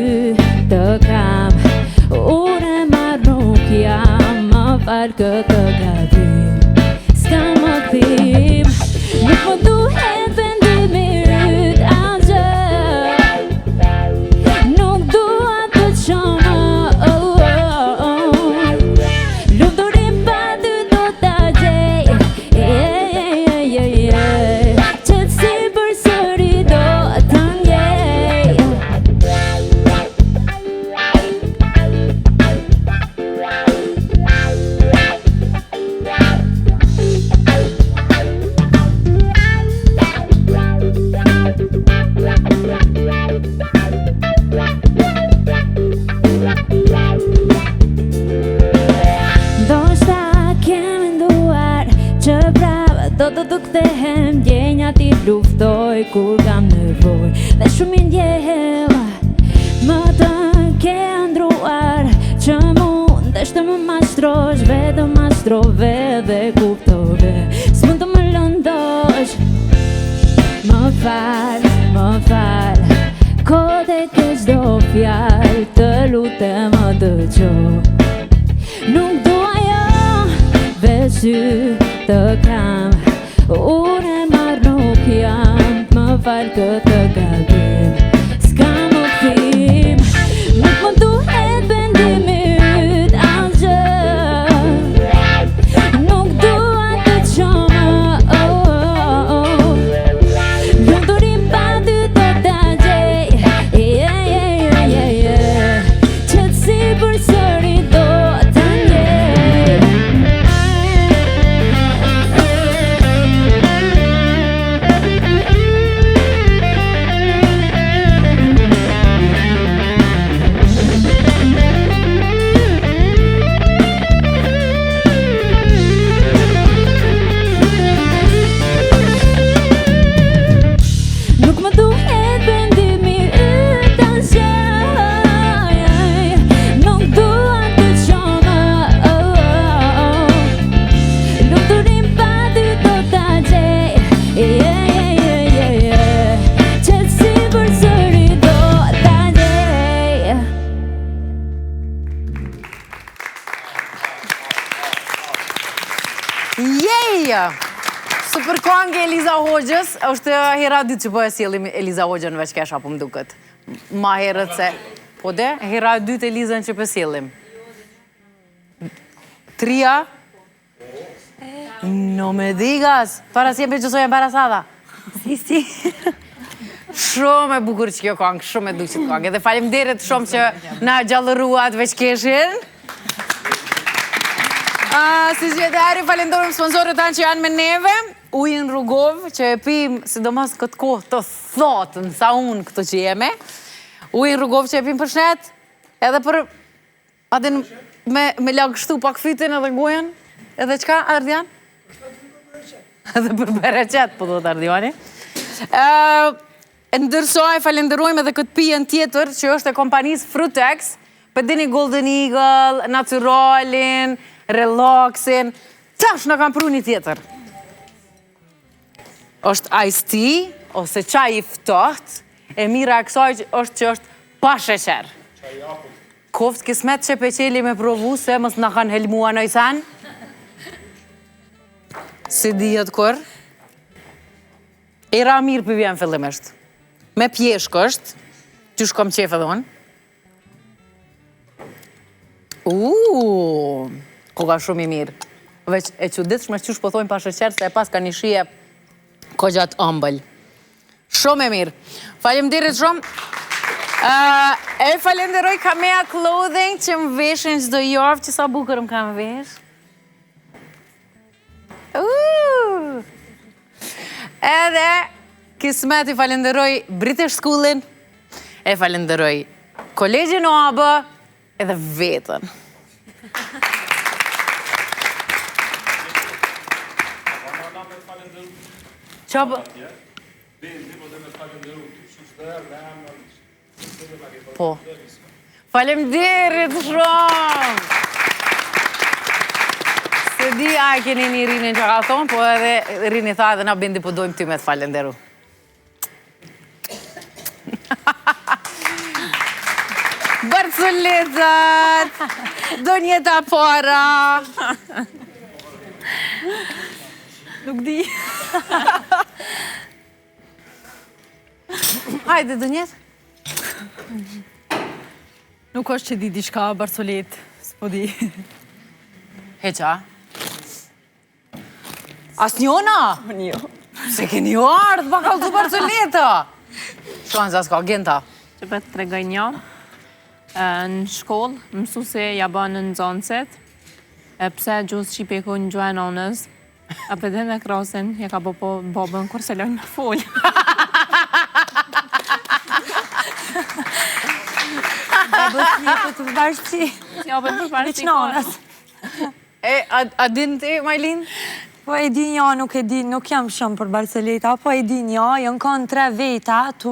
të kam Unë e marrë nuk jam Më falë këtë gabim S'ka më thim Nuk më duhet vendimi yt asgjë Nuk dua të qonë Lumturim pa ty do ta gjej Qetësi për sëri do ta ndjej Do të kthehem djenja ti luftoj kur kam nevoj Dhe shumë i ndjehem Më të ke ndruar Që mundesh të më mashtrosh Vetëm mashtrove dhe kuptove S'mund të më lëndosh Më fal Kote ke çdo fjalë Të lutem më dëgjo Nuk dua jo Veç ty të kam Unë e marrë nuk jam Më falë këtë gabim S'ka më thim Nuk më duhet vendimi yt asgjë Nuk dua të qonë Lumturim pa ty do ta gjej Qetësi për sëri do ta ndjej Nuk më duhet vendimi yt asgjë Nuk dua të qonë Lumturim pa ty do ta gjej Qetësi për sëri do ta ndjej Jej! Super këngë Eliza Hoxhës, është hera dytë që po e sjellim Eliza Hoxhën veç kesh apo më duket. Ma herët se Po de, hera e dytë Elizën që pësillim. 3. No me digas, para siempre yo soy embarazada. Si. Shumë e bukur që kjo këngë, shumë e duqit këngë. Edhe faleminderit shumë që na gjallëruat veç keshin. Si zgjedhari, falenderojmë sponsorët tanë që janë me neve. Ujin Rugov, që e pim, sidomos këtë kohë të thotën, sa unë këtë që jeme. Ujin Rugov që e pim për shnet, edhe për, adin me lagështu pak fytin edhe gojen, edhe qka, Ardian? Edhe për bereqet, po do të Ardiani. Ndërsoj, falenderojmë edhe këtë pijen tjetër, që është e kompanisë Frutex, për dini Golden Eagle, Naturalin, Relaxin, qash në kam pru një tjetër. Është iced tea, ose qaj i ftoht, e mira e kësaj është që është pa sheqer. Koft kismet që peqeli me provu se mës në kanë helmua në isan. Si dihet kur. Era mirë për vjen fillimisht. Me pjeshk është, që shkom qef edhe unë. Koka shumë i mirë. Veç e çuditshme që po thojnë pa sheqer, se e pas ka një shije ko gjatë ëmbël. Shumë e mirë. Faleminderit shumë. E falenderoj Kamea Clothing që më veshin çdo javë, që sa bukur më kam vesh. Edhe kismet i falenderoj British Schoolin, e falenderoj Kolegjin OAB, edhe vetën. Qabë? Po. Falemderit shumë! Se di a e keni një Rinin që ka thonë, po edhe Rini tha edhe na bindi po dojmë ty me të falenderu. Barcoletat! Do njeta para! Nuk di. Hajde, do njetë? Nuk është që di diçka, Barcolet, s'po di. Heqa? As njona? Jo. Se keni ardhë, ba kalë të Barcoleta! Shonë, za s'ka genta. Që për të tregoj një, në shkollë, mësuse ja banë në zonëset, pse gjusë Shqipe ku në gjuajnë onës, a për dhe në krasin, ja ka bobën kur se lojnë me folë. Babës një të bashkësi. Ja për përparës i Veçnonës. A din ti, Majlin? Po e di një, nuk e di, nuk jam shumë për Barceleta, po e di një, jënë kanë 3 veta të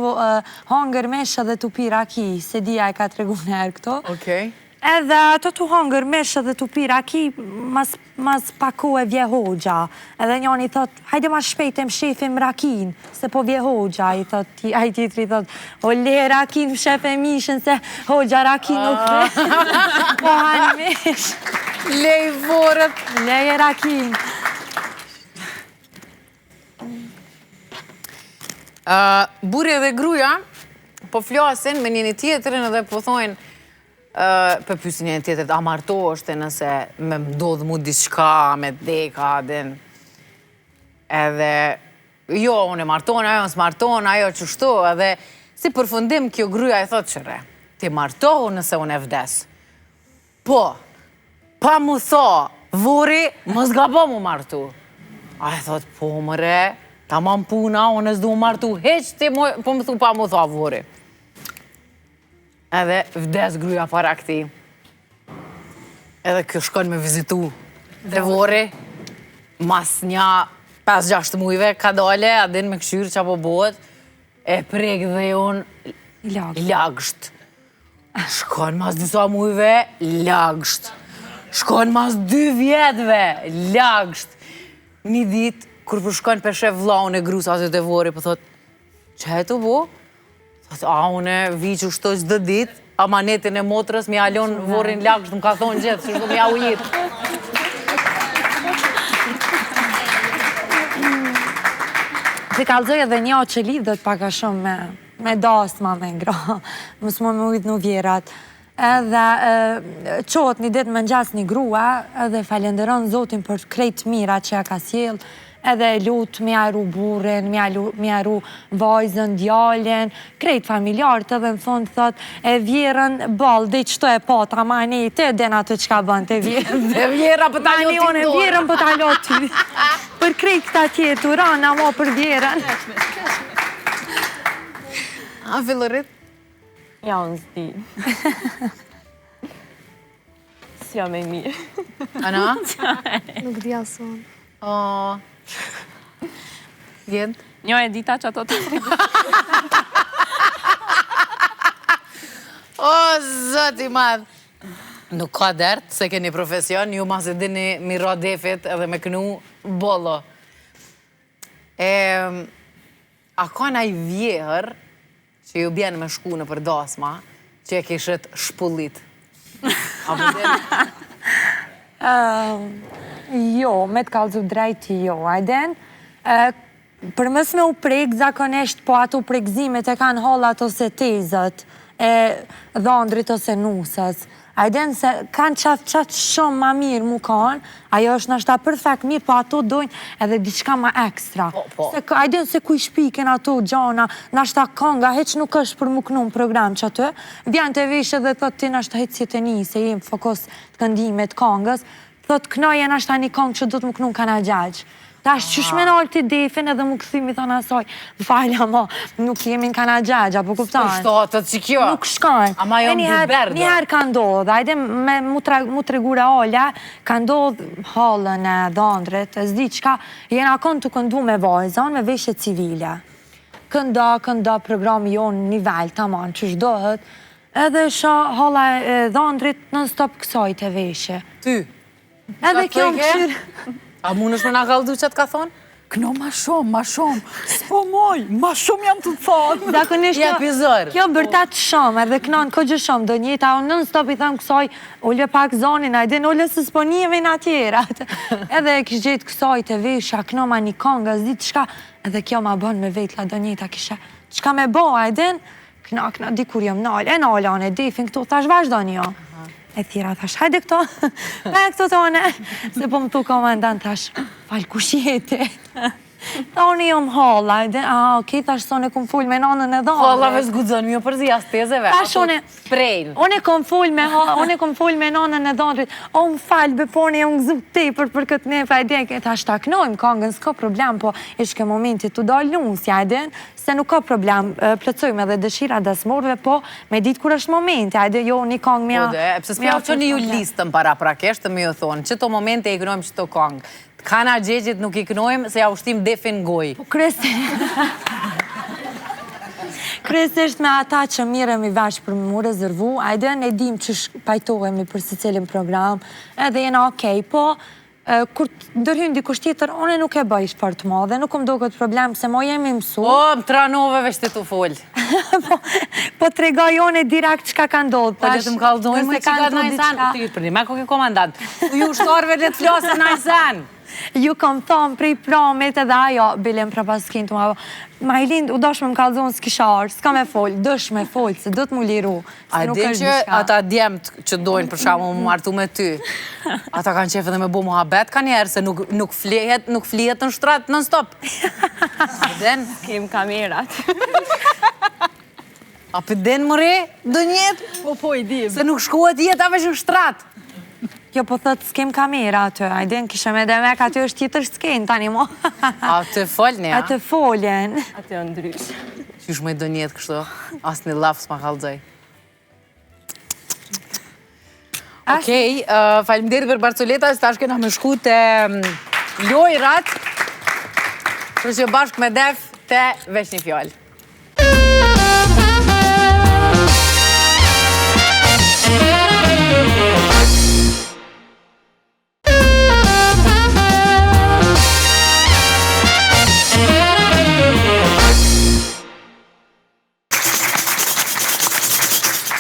hangër meshë dhe të pi raki, se dia e ka të regu nërë këto. Okej. Edhe ato të hangër meshë dhe të pi raki, mas paku e vje hoxha. Edhe njën i thot, hajde ma shpejtem shefim rakin, se po vje hoxha, i thot, a i tjetëri thot, o le rakin shefe mishën, se hoxha rakin nuk dhe. Po hanë meshë. Lej vorët. Leje rakin. Burri dhe gruja po flasin me njëni tjetërin edhe po thojnë për pysin njëni tjetërit, a martoshte nëse me mdodhë mu diçka, me deka, din. Edhe, jo, unë e marton, ajo nësë marton, ajo qështu, edhe si përfundim kjo gruja e thot qëre, ti martohu nëse unë e vdes. Po, pa mu tha, vuri, mos gabo mu martu. A e thot, po mëre, ta mam puna, unë e s'du martu, heq ti po më thu pa mu tha, vuri. Edhe vdes gruja para këti. Edhe kjo shkon me vizitu. Dhe vori, mas një 5-6 mujve, ka dole, adin me këshyrë që apo bëhet, e prek dhe unë lagësht. Shkon mas disa mujve, lagësht. Shkon mas 2 vjetëve, lagësht. Një dit, kur përshkon për shef vlaun e grus atë të vori, për thot, që e të bo? Thot, a, une vi që shtoj çdo dit, amanetin e motrës, mi alon vorin lagësht, më ka thonë gjithë, që shdo mi au jitë. Të kalzoj edhe një që lidhët paka shumë me dasma me ngra, mos më ujtë në vjerat. Edhe qotë një ditë më ngjas një grua, edhe falenderon Zotin për krejt mira që ja ka sjell, edhe lutë mi aru burrin, mi aru vajzën, djalen, krejt familjarët edhe në fund thot, e vjerën bal, dhe qëto e pata, ma ne te den atë që ka bënd të vjerën. Dhe vjera për ta lo ti dorë. Vjerën për ta lo ty. Për krejt këta tjetu, rana mo për vjerën. A fillorit? Ja, unë s'di. S'ja me mirë. Ana? Nuk di asun. Gjend? Një e dita që ato të O, zëti madh. Nuk ka dert, se keni profesion, ju mas e dini mi ra defit edhe me kënu bollo. A ka naj vjehër që ju bjenë me shku në përdasma, që e kishët shpullit? A përdin? Jo, me të kalëzu drejti jo, ajden. Për mës me u prek, zakonisht po ato prekzimet e kanë hallat ose tezët, e dhondrit ose nusës. Ajden se kanë qatë shumë ma mirë mu kanë, ajo është nështë perfekt mirë, po ato dojnë edhe diçka ma ekstra. Ajden se ku i shpiken ato gjana, nështë konga, heq nuk është për mu kënu në program që atë, vjen të vishë dhe thot ti nështë hecjet e një, se jem fokus të këndimet kongës, thot kënoja nështë një kongë që do të më kënu në kana gjaqë. Ta është që shmenal të defin edhe më këthimi thënë asoj, falja ma, nuk jemi në kana gjaqë, apo kuptan? Shtatët që kjo? Nuk shkojnë. Ama jo më berdo. Njëherë ka ndodhë, ajde me mu të regura olla, ka ndodhë halën e dhondrit, e zdi qka, jena konë të këndu me vajzon, me veshje civile. Kënda programi jonë nivel, tamam, që shdohet, edhe shë hala e dhondrit në stop kësaj të veshje. Ty? Edhe kjo më këshirë. A mund është me nga kaldu që të ka thonë? Këno ma shumë, s'po moj, ma shumë jam të thonë. Zakonisht kjo bërtat shumë, edhe kënon këgjë shumë, do njëta, unë nën stop i thëmë kësoj, ullë pak zonin, a i din ullë së s'po njëve në atjerat. Edhe kështë gjithë kësoj të veshja, këno ma një konga, zdi të shka, edhe kjo ma bënë me vetla, do njëta kisha, qka me bo, a i din, këna, dikur jam nalë, e nalë anë e defin këtu, thash vazhdo një. E thira, thash, hajde këto, me këto tone, se po më tu komandant, thash, falë kush jeti. Ta unë jom halla, okej, thash, sonë e kom full me nanën e dhore. Hallave s'gudzon, mjo përzi as tezeve, ato prejnë. Unë e kom full me nanën e dhore, o më falë, bepone, unë gëzu tepër për këtë ne, fa e denke, thash, ta knojmë kongën, s'ka problem, po ishke momentit të dalë nusja, se nuk ka problem, plëcojmë edhe dëshira dasmorve, po me ditë kur është momenti, ajde jo një kongë mja... Pëse s'pja që një ju listën para prakesht të me ju thonë, që to momente i kënojmë që to kongë. Kana gjegjit nuk i kënojmë, se ja ushtim defin goj. Po kryesisht me ata që mirëm i vesh për mu rezervu, ajde ne dim që pajtohemi për se cilin program, edhe jena okej, po kur ndërhyn dikush tjetër, one nuk e bëjsh për të madhe, nuk më do këtë problem, se mo jemi mësu. O, më tranove veshti të full. Po të regoj one direkt që ka ndodhë. Po letë më kaldojnë se që ka najsan, të ju të përni, me koke komandant, ju shtarve le të flasë najsan. Ju kom thonë prej pramet edhe ajo, bilem pra pas s'kin të më avo. Majlind, u dosh me më kalzonë s'kisharë, s'ka me folë, dësh me folë, se do të mu liru. A di që ata djemt që dojnë për shamu më martu me ty, ata kanë qefë dhe me bo muhabet ka njerë, se nuk flijet në shtrat non-stop. Pëden? Kem kamerat. A pëden mëre, dë njetë? Po, i dim. Se nuk shkuat jetë avesh në shtrat. Jo, po thëtë s'kem kamera atë, ajden kishe me dhe mek, aty është tjetër s'ken, tani mo. A të folni, a? A të foljen. A të ndrysh. Qysh me do njetë kështu, asë një lafë s'ma kaldzoj. Okej, falimderit për Barcoleta, së tash kena me shku të lojrat, që që bashkë me def të vesh një fjallë.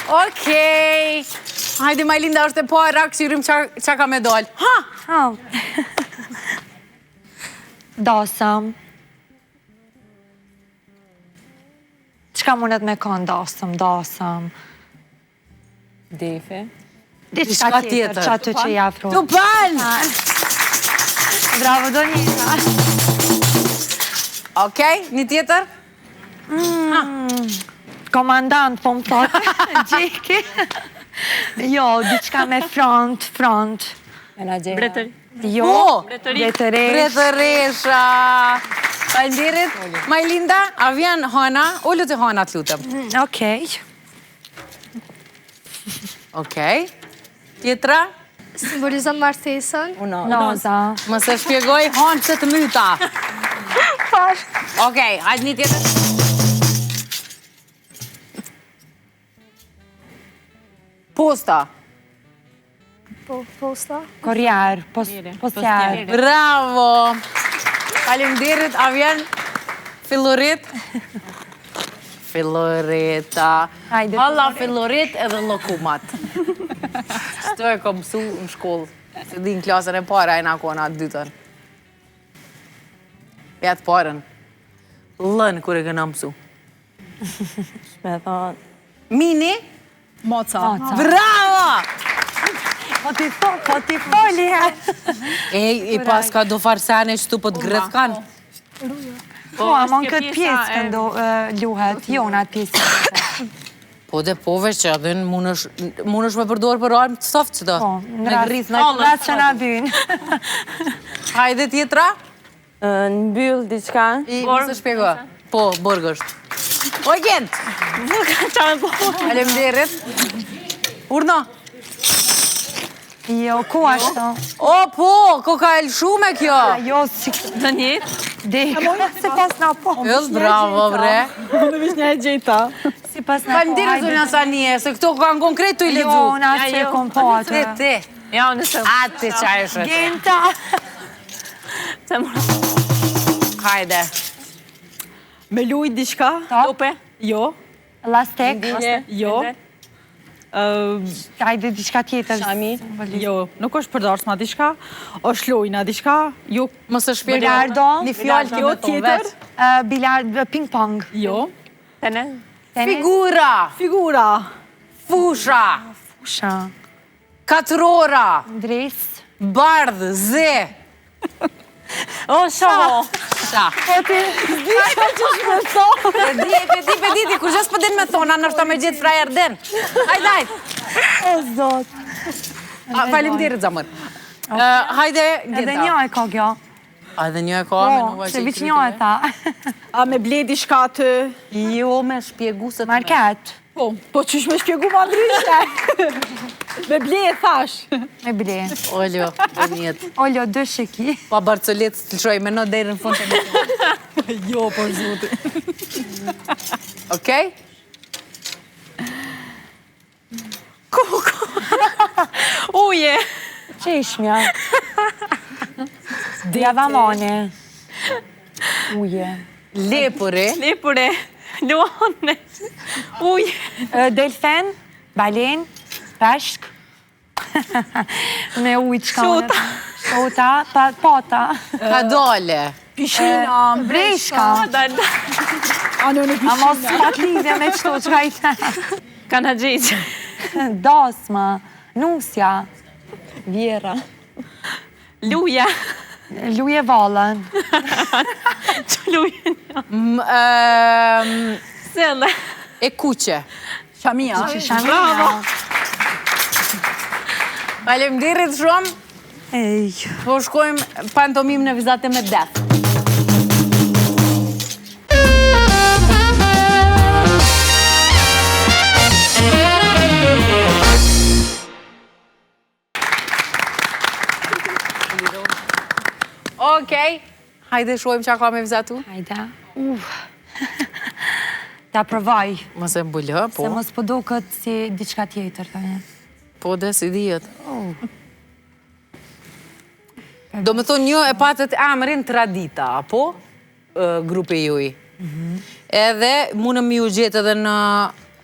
Okej, hajde Majlinda është e para, këshirim qa ka me dollë. Ha! Dasam. Diçka mundet me kënë dasëm. Defi. Diçka tjetër, që aty që i afro. Tupan! Bravo, Donita. Okej, një tjetër? Komandant, po më thotë. Gjeki. Jo, diçka me front. Menaxher. Bretëri. Jo, bretëresh. Bretëresha. Faleminderit. Majlinda, a vjen Hana? Ullu të Hana, të lutëm. Okej. Okej. Tjetra? Simbolizon martesën. Noza. Më se shpjegoj Hanë që të myta. Okej, hajtë një tjetër. Posta. Posta. Korjar, postjar. Bravo. Faleminderit, a vjen Fillorit? Fillorita. Hajde, Halla Fillorit edhe lokumat. Shto e kom mësu në shkollë. Se di në klasën e para e na kona atë dytën. Jatë parën. Lënë kër e këna mësu. Me thonë. Mini? Moca. Bravo! Po ti foli. I pas ka do farsane që tu po të greth kanë. Po, amon këtë pjesë këndo luhet, jo në atë pjesë. Po dhe pove që adhen munësh me përdorë për armë të soft që do. Po, në grith në Ratë që na bynë. Hajde tjetra? Në byllë diçka. Mësë shpjego. Po, burgësht. O, gjend! Faleminderit. Urno. Jo, ku ashtu? O, po, ko ka elshu me kjo. Jo, si Në një. dekë. Se pas na po. Jëllë, bravo, bre. Në vish një e gjejta. Si pas na po. Faleminderit, zonja Sanie, se këto kanë konkret të i Jo, ledzu. në ashtu e kom po atë. Ti. Ja, nëse. Ati qaj është. Genta. Hajde. Me luj diçka? Tope. Jo. Lastek. Jo. Hajde diçka tjetër. Shami. Jo, nuk është përdarsma diçka, është lojna diçka, jo. Mësë shpjego. Bilardo. Një fjallë kjo tjetër. Bilard, ping-pong. Jo. Tenis. Figura. Figura. Fusha. Fusha. Katrora. Dres. Bardhë. Ze. O, shoho. Sha. E di, kur gjes përdin me thona, nështë ta me gjithë frajer den. Hajde. O, zot. Faleminderit, zamër. Hajde, Genta. Edhe një e ka kjo. A, edhe një e ka, me Po, nuva se vich një e tha. A me ble diçka të... Jo, me shpjegu se të Market. Po qysh me shpjegu ma ndryshe? Me ble e thash. Me ble. Oljo, e mjetë. Oljo, dë shiki. Pa Barcolet të të shoj me në deri në fund të një. Jo, për zote. Okej? Uje. Qeshmja. Javamone. Uje. Lepuri. Lepure. Luane. Uje. Delfen. Balen. Peshk. Me ujë qka unë. Shota. Pata. Kadole. Pishina. Breshka. Ano në A mos pat lidhja me qëto qka i të. Kanë gjithë. Dasma. Nusja. Vjera. Luja. Luje valën. Që luja. Selle. E kuqe. Shamia. Shamia. Faleminderit shumë. Ej. Po shkojmë pantomim në vizate me death. Okej. Hajde shojmë që ka me vizatu. Hajde. Ta provoj. Mëse mbulë, po. Se mos po do këtë si diçka tjetër, thënë. Po dhe si dijet. Do me thonë një e patët emrin Tradita, apo? Grupi juj. Edhe mundëm ju gjetë edhe në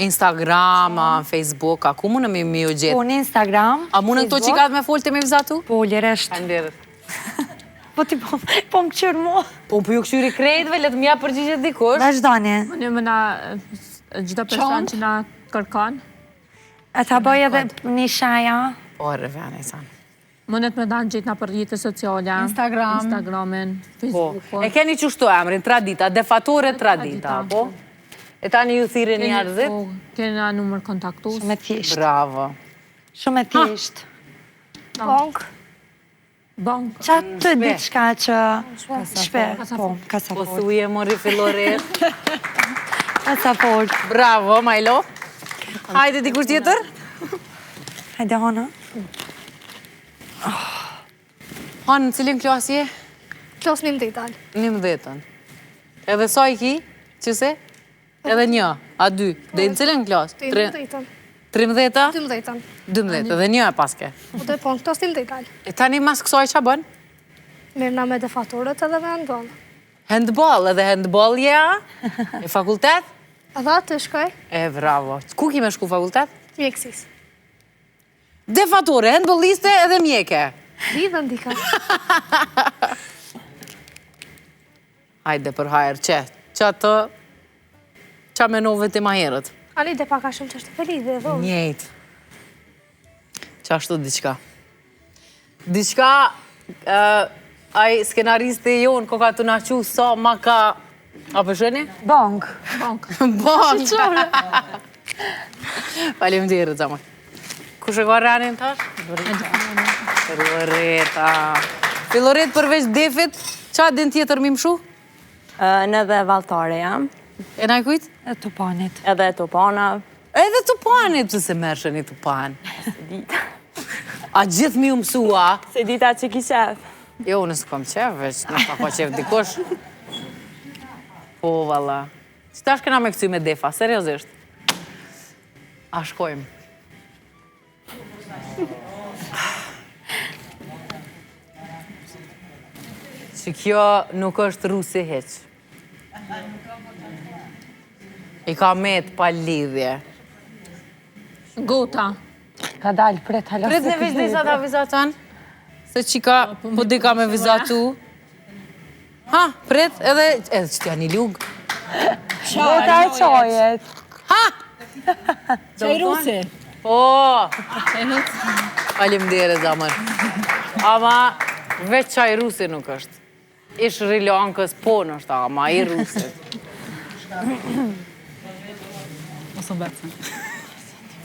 Instagram, Facebook, a ku mundëm ju gjetë? Po në Instagram, A mundën to qikat me folë të me vizatu? po liresht. Faleminderit. Po ti po më këshyrë mo. Po ju këshyri krejtve, letë mja përgjigjet dikush. Vazhdoni. Unë më na Çdo person që na kërkon, E ta bëj edhe një shaja. Orë, vene, sa. mundet me danë gjithna për rrjetet sociale, Instagramin, Po, Facebookun. e keni qështu emrin, Tradita, defatore Tradita, po? E tani ju thirrje njerëzit? Po, kena numër kontaktus. Shumë e thjesht. Bravo. Shumë e thjesht. Bank. Bank. Qa të diçka që... Shpe, po, Po kasaport. thuje mori Filoret. Kasaport. Bravo, Majlo. Hajde dikush tjetër? Hajde, Hana. Hanë, në cilin klasë je? Klas 11. 11. Edhe sa i ki? Qëse? Edhe një, a dy. Dhe në cilin klasë? 13. 13? 12. 12, edhe një e paske. Po të po në klas 11. E tani mas kësaj qa bën? Mirëna me defatorët edhe me handball. Handball, edhe handball ja? E fakultet? Edhe atë shkoj, E, bravo. Ku ki me shku fakultet? mjekësis. Defatore, handballiste edhe mjeke. Lidhën dika. Hajde për hajër, që të... Qa menove të ma herët? Ali dhe paka shumë që është të lidhë dhe Njejt. Qa ashtu diqka? Diqka, aj skenaristi jonë, ko ka të naqu sa ma ka... A përshëni? Bank. Bank. Faleminderit, zamoj. Kush e ka rranin tash? Filoreta. Filoret përveç defit, qa din tjetër mi mshu? Në dhe valtare jam, E na i kujt? E tupanit. edhe tupana, Edhe tupanit, pëse se mërshën i tupan. A gjithë mi u mësua? se dita që ki qef. Jo, unë s'kam qef, veç në ka qef dikush. Po, valla. Që tash këna me këcy me defa, seriosisht. A shkojmë. Që kjo nuk është rusi heq. I ka met pa lidhje. Gota. Ka dalë pret halas. Pret në veç disa ta vizatan? Se qika, po di ka me vizatu. Ha, pret edhe që t'ja një lungë. Bota e qojet. Ha! Qaj rusi. Po! Faleminderit, zamër. Ama veç qaj rusi nuk është. Ish Sri Lankës, po nështë, ama i rusit.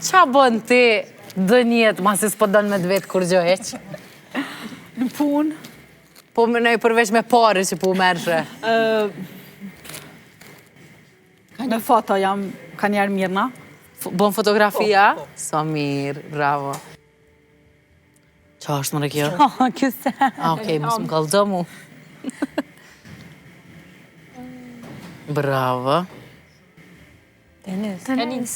Qa bën ti dënjet, ma se s'po dënë me dvetë kur gjo heq? Në punë. Po mënoj përveç me pare që po mërshë. Në foto jam ka njerë mirëna. Bën fotografia? Sa mirë, bravo. Qa është më kjo? Këse. Okej, mos më kallëzo mu. Bravo. Tenis.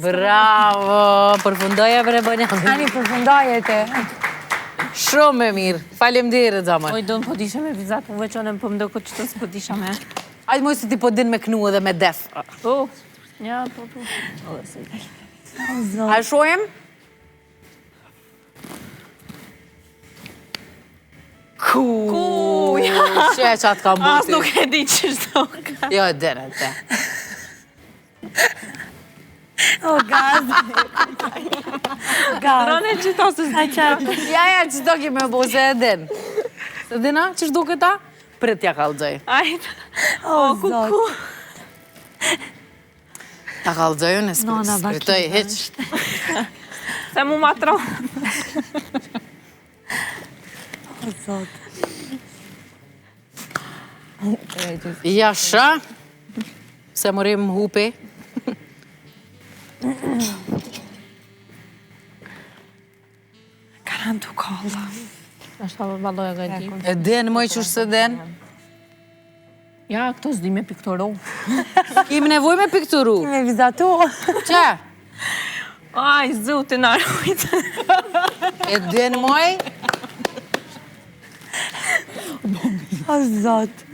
Bravo. Përfundoja bre bënja. Ani përfundoje te. Shumë e mirë. Faleminderit, zamër. Oj, do në po disha me vizat, po veqonem po mdo këtë që të s'po disha me. Ajde moj se ti po din me knu edhe me def. Po, ja, po. A shojem? Ku? Që e qatë ka mbuti? As nuk e di që shto ka. Jo, dene, te. O, gaz. Gaz. Rane që ta se s'di. Ja, që do ki me bo se e din. Se dina, që shdo këta? Prit ja kalëgjoj. Ajt. O, zot. Ta kalëgjoj unë Nona, spritoj heq. Se mu matro. O, zot. Jasha. Se mërim hupi. Karan të kalla. Ashtë ta valloj e gajti. E den, moj që se den. Ja, këto s'di me piktoro. Kim nevoj me pikturu. Me vizatu. Që? Aj, zutin arrujt. E den, moj? O, zot.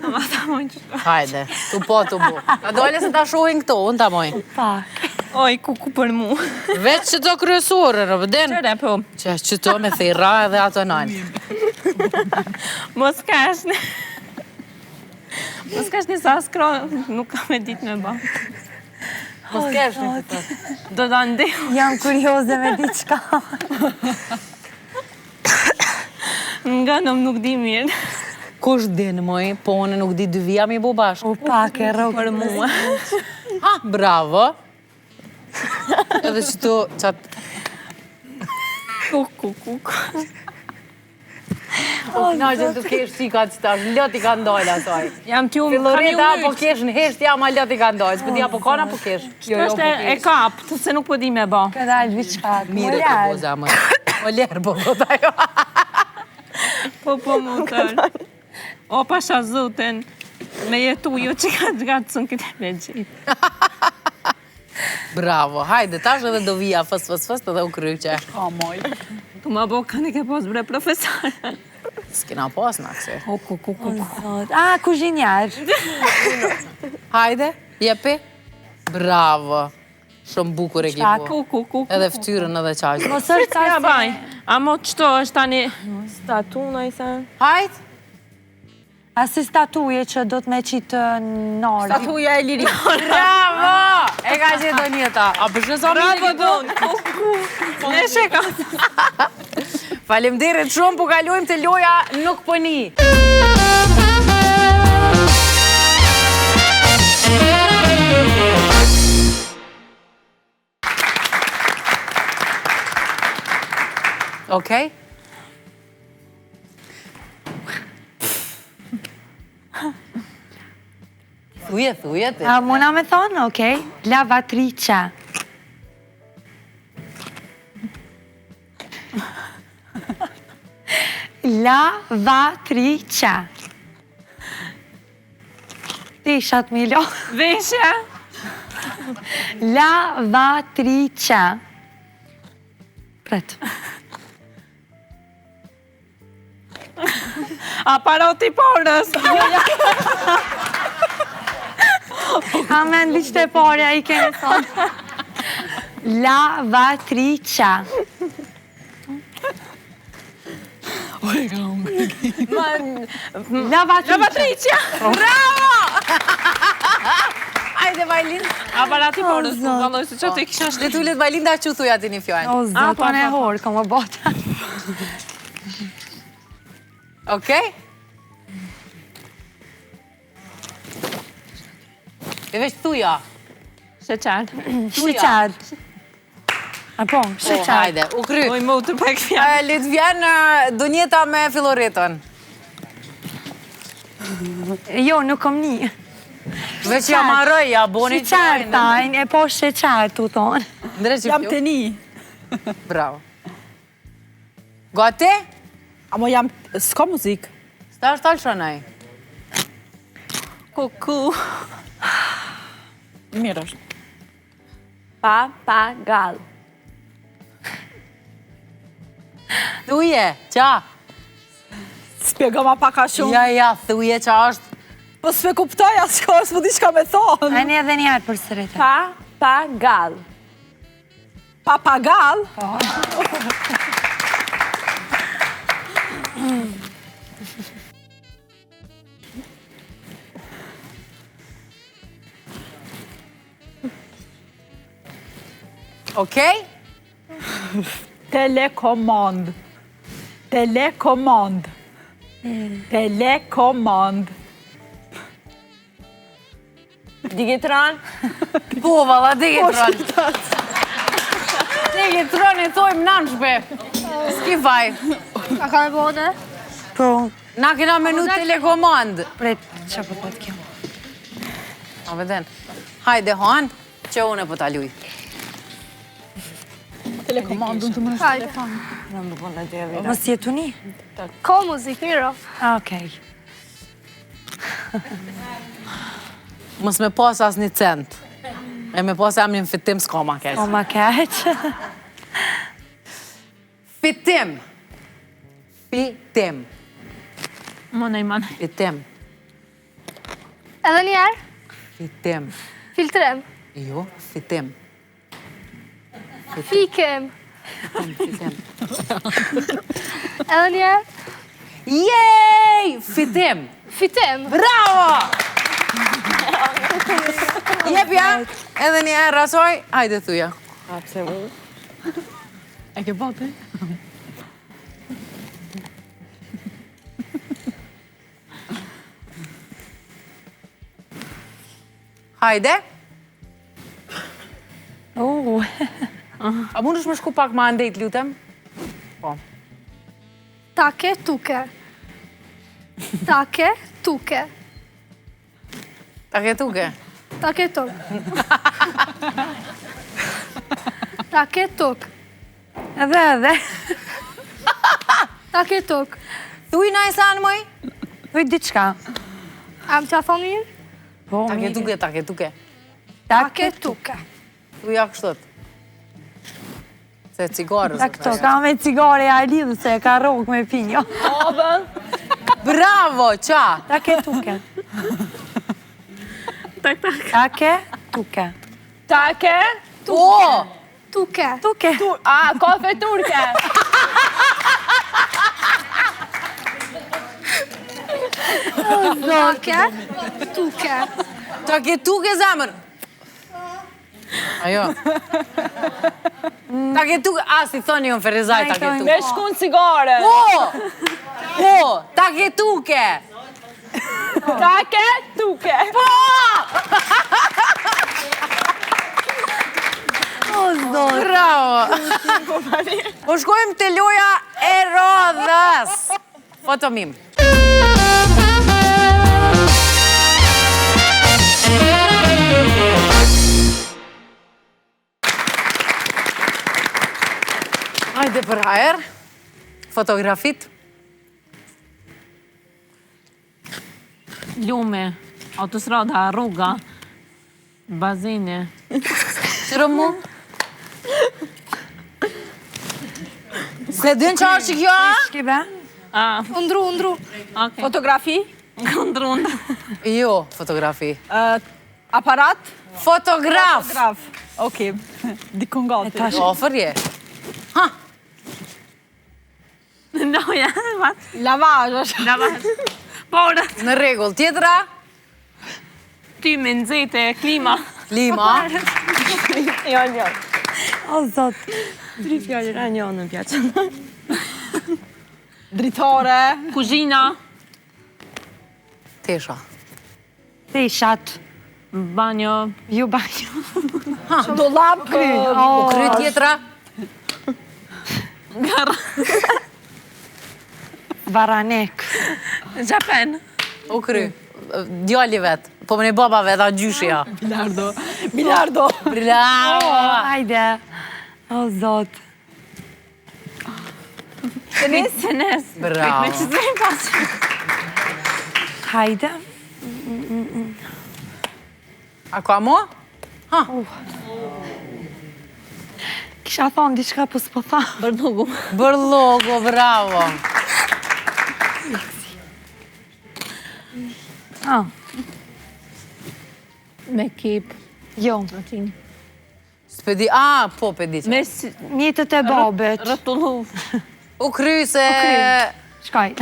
Hajde, tu po, tu bu. A dole se ta shohin këto, unë ta moj. Pak. Oj, kuku për mu. Veç që to kryesore, në vëden. Qëre, po. Që to me thira edhe ato nalë. Mos kash në... Mos kash një sa skro, nuk ka me dit me ba. Mos kesh një fitor. Do ta ndih. Jam kurioze me diçka. Nga nuk di mirë. Kush din, moj, po unë nuk di 2 vija mi bo bashkë. U pak e rrok. Për mua. Ha, bravo. Edhe që tu, qatë... Kuk. Po knaqën të kesh si ka që ta, lët i ka ndojnë asaj. Jam t'ju më Filoreta apo kesh në hesht, ja ma lët i ka ndojnë. S'po di apo kona apo kesh. është e kap, se nuk po di me ba. Ka dalë diçka. Mire të boza, më. O lerë, bo ajo. Po më tërë. O pasha zuten, me jetu ju që ka gacën këtë me gjitë. Bravo, hajde, tash edhe do vija fës edhe u kryqe. Tu ma bo kanë ke pos bre profesor. S'kina pas në akse. Ah, kuzhinjar. Hajde, jepi. Bravo. Shumë bukur e ki po. Kuk. Edhe ftyrën edhe qaqë. Mos është Ja asë. baj, amo qëto është tani... Statuna i se. Hajde. Asi statuje që do të me qitë nërë. Statuja e liri. Bravo! E ka që do njëta. A përshë sa mirë ki po? Ne sheka. Faleminderit shumë, po kalojmë të loja nuk pëni. Okej? Thuje ti. A muna me thonë, okej? Lavatrice. Lavatrice. Tishat Milo. Veshja. Lavatrice. Pret. Aparati porës. Amen, liqte pare, a i kene thonë. Lavatrice. Lavatrice. Ajde, Vajlin. Aparati porës. Kalloj se që të kisha Dhe tullet Vajlin da që thuja ti një fjojnë. O, zotën e horë, këmë bota. Okej? E veç thuja. Sheqar. Sheqar. Apo, sheqar. Hajde, u kry. Oj, mu të pak fjallë. Le të vjen Donjeta me Filoretën. Jo, nuk kom një. Veç ja maroj, ja boni që Sheqar tajnë, e po sheqar të thonë. Ndre që Jam të një. Bravo. Gati? Amo jam... S'ka muzik. Sta është talë shonaj. Kuku. Mirë është. Papagal. Thuje, qa? Spjega ma paka shumë. Ja, thuje qa është. Po s'pe kuptoj asë shko, s'po di shka me thonë. A një edhe njerë për sërita. Papagal. Papagal? Okej? Telekomand. Telekomand. Telekomand. Digitron. Po, valla, Digitron. Digitron e thojmë nanshbe. S'ki vaj. A ka me bode? Po, Na kena menu telekomand. pret, që po të kjo. A veden. Hajde, Han, që unë e po t'aluj. Telekomandun të më Hajde. Mos jetu një? Ko muzik, miro. Okej. Mos me pas as një cent. E me pas e amnin fitim s'ka ma keq. O ma keq. Fitim. Fitim. Monaj. Fitim. Edhe njerë, Fitim. filtrem, Jo, fitim. fikem. Fitim. Edhe njerë, Jej! Fitim. fitem. Bravo! Jepja, Edhe një herë asoj, hajde thuja. Absolut. E ke bote? Hajde. Oh. A mund është më shku pak ma ndejt, lutem? Po. Take, tuke. Take, tuke. Take tuke. Take, tuk. Take, tuk. Edhe. Take, tuk. Thuj na e sanë, moj? Thuj diçka. Am që a thonë mirë? Po, Take tuke, take tuke. Take, tuke. Thuja kështot. Se cigarës. Ta këto, ka me cigare a lidhë se ka rogë me pinjo. Bravo, qa! Take tuke. Tak, tak. Take tuke. Take? O! Tuke. Tuke. A, kafe turke. Take, tuke. Take tuke, zemër. Ajo. Take tuke, si thoni unë Ferizaj, take tuke. Me shkun cigare. Po! Po! Take tuke! Take? Tuke. Bravo! Po shkojmë të loja e rodhës. Fotomim. Hajde për hajer. Fotografit. Lume, autostrada, rruga, bazine. Qërë mu? Se dën qarë që kjo, a? Shkive? Undru, undru. Okay. Fotografi? Kondrun. Jo, fotografi. Aparat? Fotograf! Graf. Okej. Dikun gati. Ofër je. Ha! No, ja, Lavaj, është. Porët, Në regull. Tjetra? ty me nëzite, klima. Klima. Jo. O, zot. 3 fjallër, a një në pjaqë. Dritare. Kuzhina, Tesha. Teshat. banjo, Ju banjo. Dolap. U kry tjetra? Varanek. gjapen. U kry. Djalli vetë. Po më një baba vetë, a gjyshja. Bilardo. Bravo! Hajde. O, zot. Tenis. Bravo. Me që zëjmë pasë. Hajde. A ka mo? Kisha thonë diçka po s'po tha. Bërdugu. Bërlogo, bravo. Me kip. Jo. S'pedi, po pedi. Me Mjetët e babet. rëtullu. U kry se... Shkaj.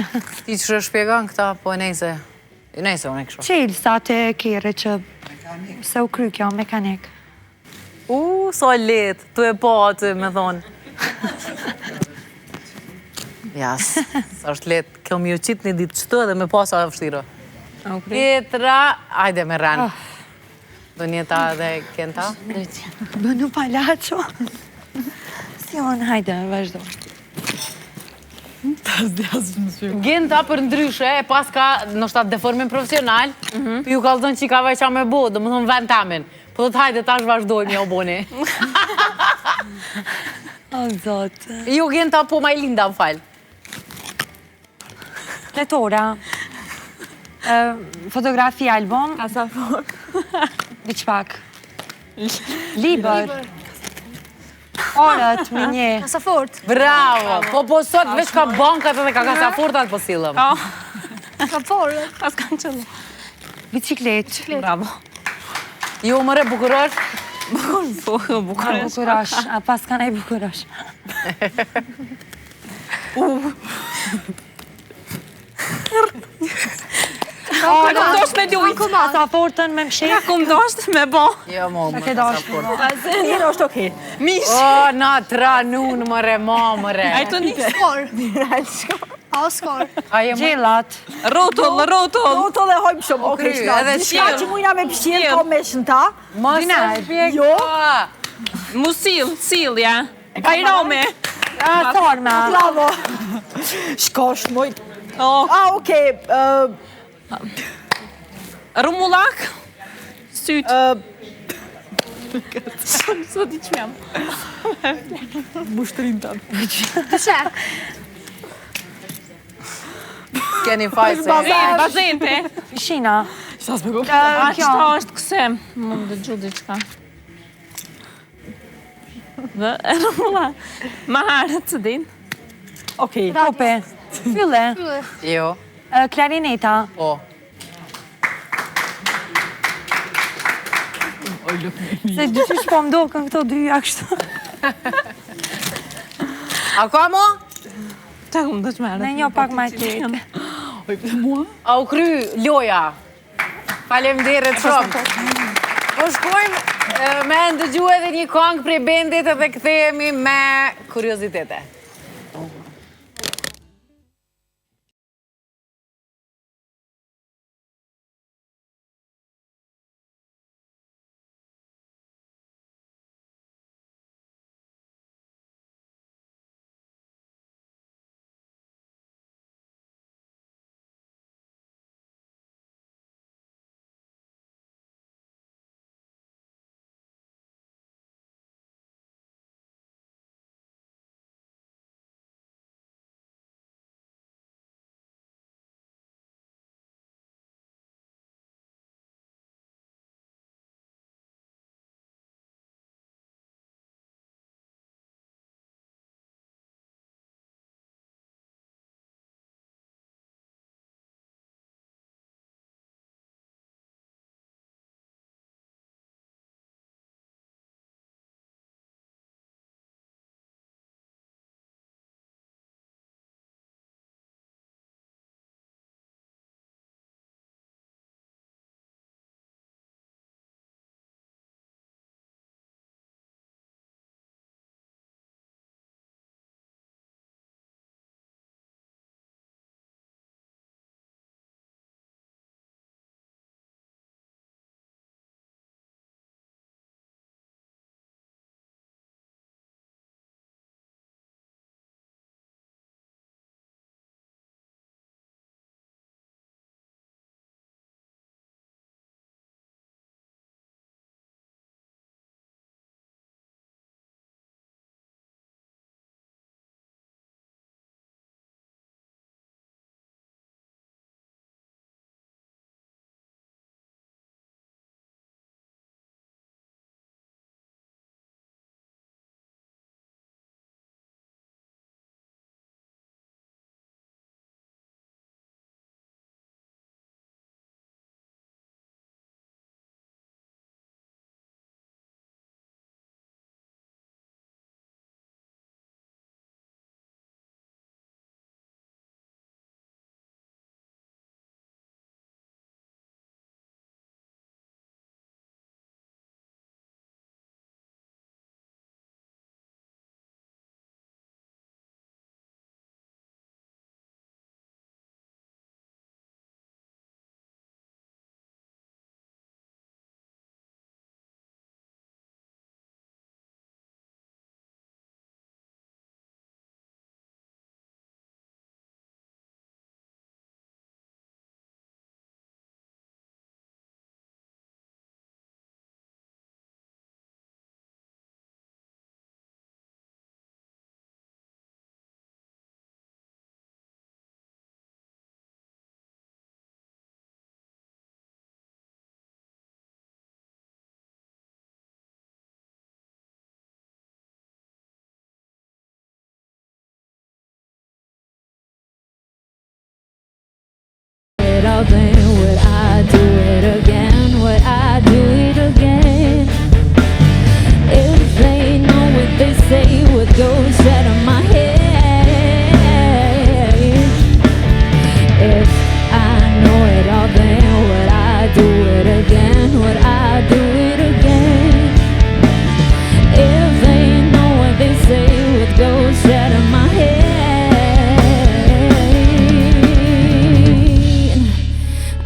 Ti që shpjegan këta, po nejse. Nejse, unë e kësho. Qelsa të kere që... Se u kry kjo, mekanik. So letë, tu e po aty, me thonë. Jas, sa është letë, kjo mi u qitë një ditë qëtë dhe me pasa dhe vështiro. Tjetra, ajde me rranë. Do njeta dhe kenta? Bënu palacho. Si on, hajde, vazhdo. Genta për ndryshe, e pas ka nështë atë deformin profesional, për ju kalëzën që i ka veqa me bo, dhe më thonë vend tamin. Po dhe t'hajde, tash vazhdojmë, jo boni. O, zot. Ju Genta, po ma i linda, më falë. Letora. Fotografi, album. Kasafor. Biq pak. Liber. Orët, me një. Kasafort. Bravo! Po sot veç ka bankat edhe ka kasafortat po silëm. Kasaforët. Pas kanë qëllu. Biciklet. Bravo. Jo, mëre, bukurosh? Bukurash. A pas ka nej bukurash. Kam dosh me lujt. Pasaportën me mshek. Kam dosh me bo. Jo, më Ke dashur. Njërë është okej. Mish. O, na tranun, mëre, mamëre. Ai të një Skor. Pa skor. Aje më... Gjellat. rotull. Oto dhe hojmë shumë, okej, kry, shna. edhe Diçka qiell. që mujna me pëshqirë, ko me shënta. Mos e shpjeg. Jo. Musil, ja. Kajrome. Thorma. Bravo. Shkosh, moj. Oh, Okej. rumullak. Syt. Sot i qmjam. Mushtrin të. Çek. Keni fajse. Bazente. Shina. Kjo. Qëta është kësem. Më më dëgju diçka. Dhe rumullak. Maharët të din. Okej. Kope. Fylle. Jo. Klarineta. Po. Se dyqysh po mdokën këto dyja kështu. A ka mo? Ta ku më do që merë. Në një pak ma ketë. A u kry loja? Faleminderit shumë. Po shkojmë me ndëgju edhe një këngë prej bendit edhe kthehemi me kuriozitete. All day, would I do it again? Would I do it again? If they know what they say, what goes out of my head. If I know it all, then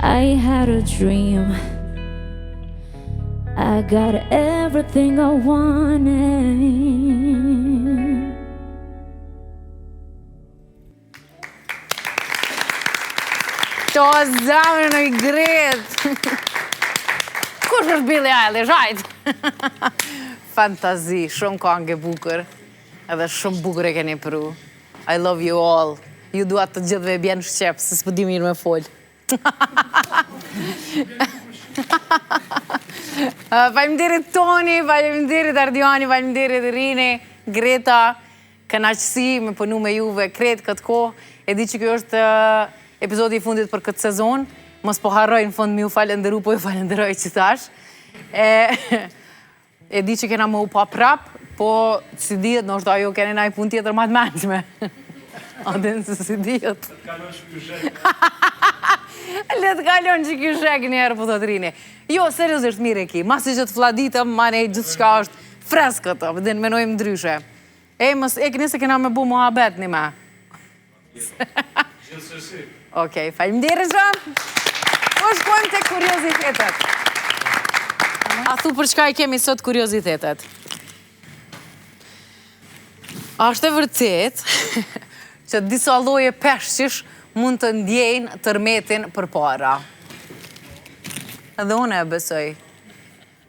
I had a dream. I got everything I wanted. To zamën në i gret. Kush është Billie Eilish, hajt? Fantazi, shumë këngë e bukur. Edhe shumë bukur e keni pru. I love you all. Ju duat të gjithve bjen shqep, se s'po di mirë me fol. Faleminderit Toni, faleminderit Ardiani, faleminderit Rini, Greta, kënaqësi me punu me juve kretë këtë kohë. E di që kjo është epizodi i fundit për këtë sezon. Mos po harroj në fund mi u falenderu, po ju falenderoj që thash. E di që kena më u pa prap, po si dihet, në është ajo kene na i pun tjetër ma të menqme. Aden se si dihet. Le të kalon që kjo shek njerë, po të të rini. Jo, seriosisht mire ki, masi që të fladitëm, mane gjithë shka është freskët, dhe në menojmë ndryshe. E këni se kena me bu muhabet një me. Okej, faleminderit shumë. Po shkojmë të kuriozitetet. A thu për çka i kemi sot kuriozitetet? Ashtë e vërtet që disa lloje peshqish mund të ndjejnë tërmetin për para. Edhe unë e besoj.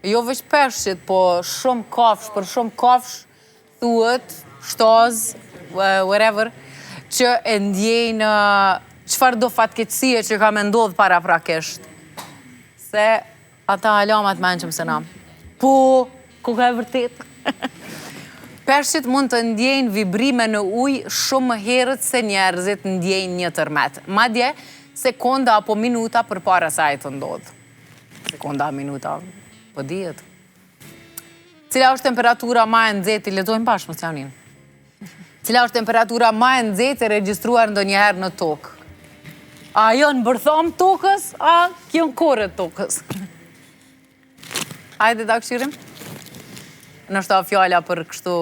Jo veç peshqit, po shumë kafsh, për shumë kafsh, thuhet, shtaz, whatever, që e ndjejnë qëfar do fatkeqësie që ka me ndodhë para prakisht. Se ata alamat menqëm se na. Po, ku ka e vërtet? Peshqit mund të ndjejnë vibrime në ujë shumë më herët se njerëzit ndjejnë një tërmet. Madje, sekonda apo minuta për para saj të ndodhë. Sekonda, minuta, po dihet. Cila është temperatura ma e nxehtë, lexojmë bashkë, mos janin. Cila është temperatura ma e nxehtë e regjistruar ndonjëherë në tokë? A jo në bërthom tokës, a kjo në kore tokës? Hajde ta këshirim? Nështë ta fjalla për kështu...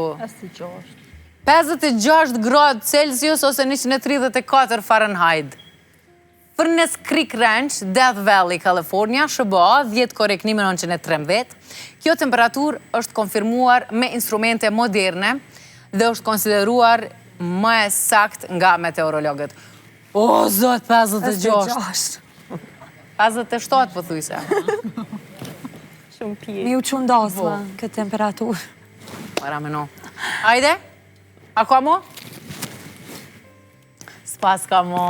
56 gradë Celsius ose 134 Fahrenheit. Furnace Creek Ranch, Death Valley, California, SBA, 10 korek 1913. Kjo temperaturë është konfirmuar me instrumente moderne dhe është konsideruar më e sakt nga meteorologët. O, zot, 56. 57, po thuj se. Shumë pje. Mi u qundasma këtë temperaturë. Para me no. Ajde? A ka mo? S'pas ka mo.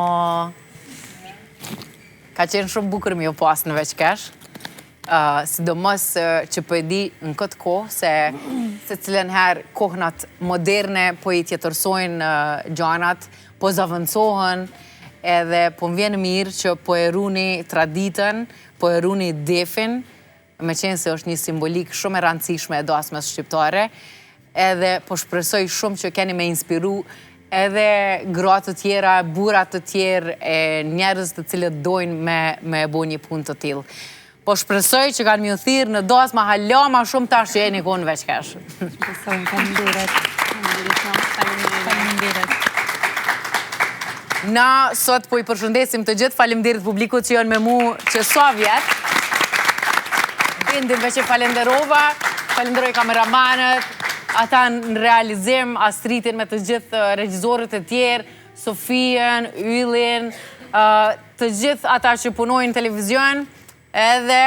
Ka qenë shumë bukur mi u pas në veç kesh. Sidomos që po e di në këtë kohë se cilën herë kohnat moderne po i tjetërsojnë gjanat, po zavëndsohen, edhe po më vjenë mirë që po e runi traditën, po e runi defin, me qenë se është një simbolik shumë e rëndësishme e dasmës shqiptare, edhe po shpresoj shumë që keni me inspiru edhe gratë të tjera, burat të tjerë, e njerëz të cilët dojnë me e bo një punë të tillë. Po shpresoj që kanë mjë thirë në dasma hala ma shumë tash që jeni konë veç kesh. Na sot po i përshëndesim të gjithë, faleminderit publikut që janë me mu që sa vjetë. Bindin veç e falenderova, falenderoj kameramanët, ata në realizim, Astritin me të gjithë regjizorët e tjerë, Sofien, Yllin, të gjithë ata që punojnë televizion, edhe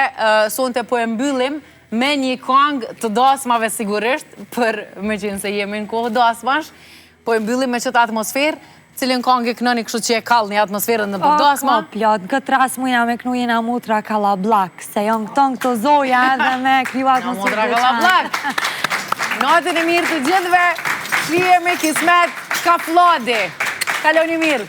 sonte po e mbyllim me një këngë të dasmave sigurisht, për me qenë se jemi në kohë dasmash, po e mbyllim me qëtë atmosferë, cilin këngë e kënoni kështu që e kallë një atmosferën në dasma. O, plot, këtë ras mujna me kënu jena mutra Kalablak, se janë këto zoja edhe me kryu atmosferë. Mutra Kalablak. Natën e mirë të gjithve, shije me kismet ka flodi. Kaloni mirë.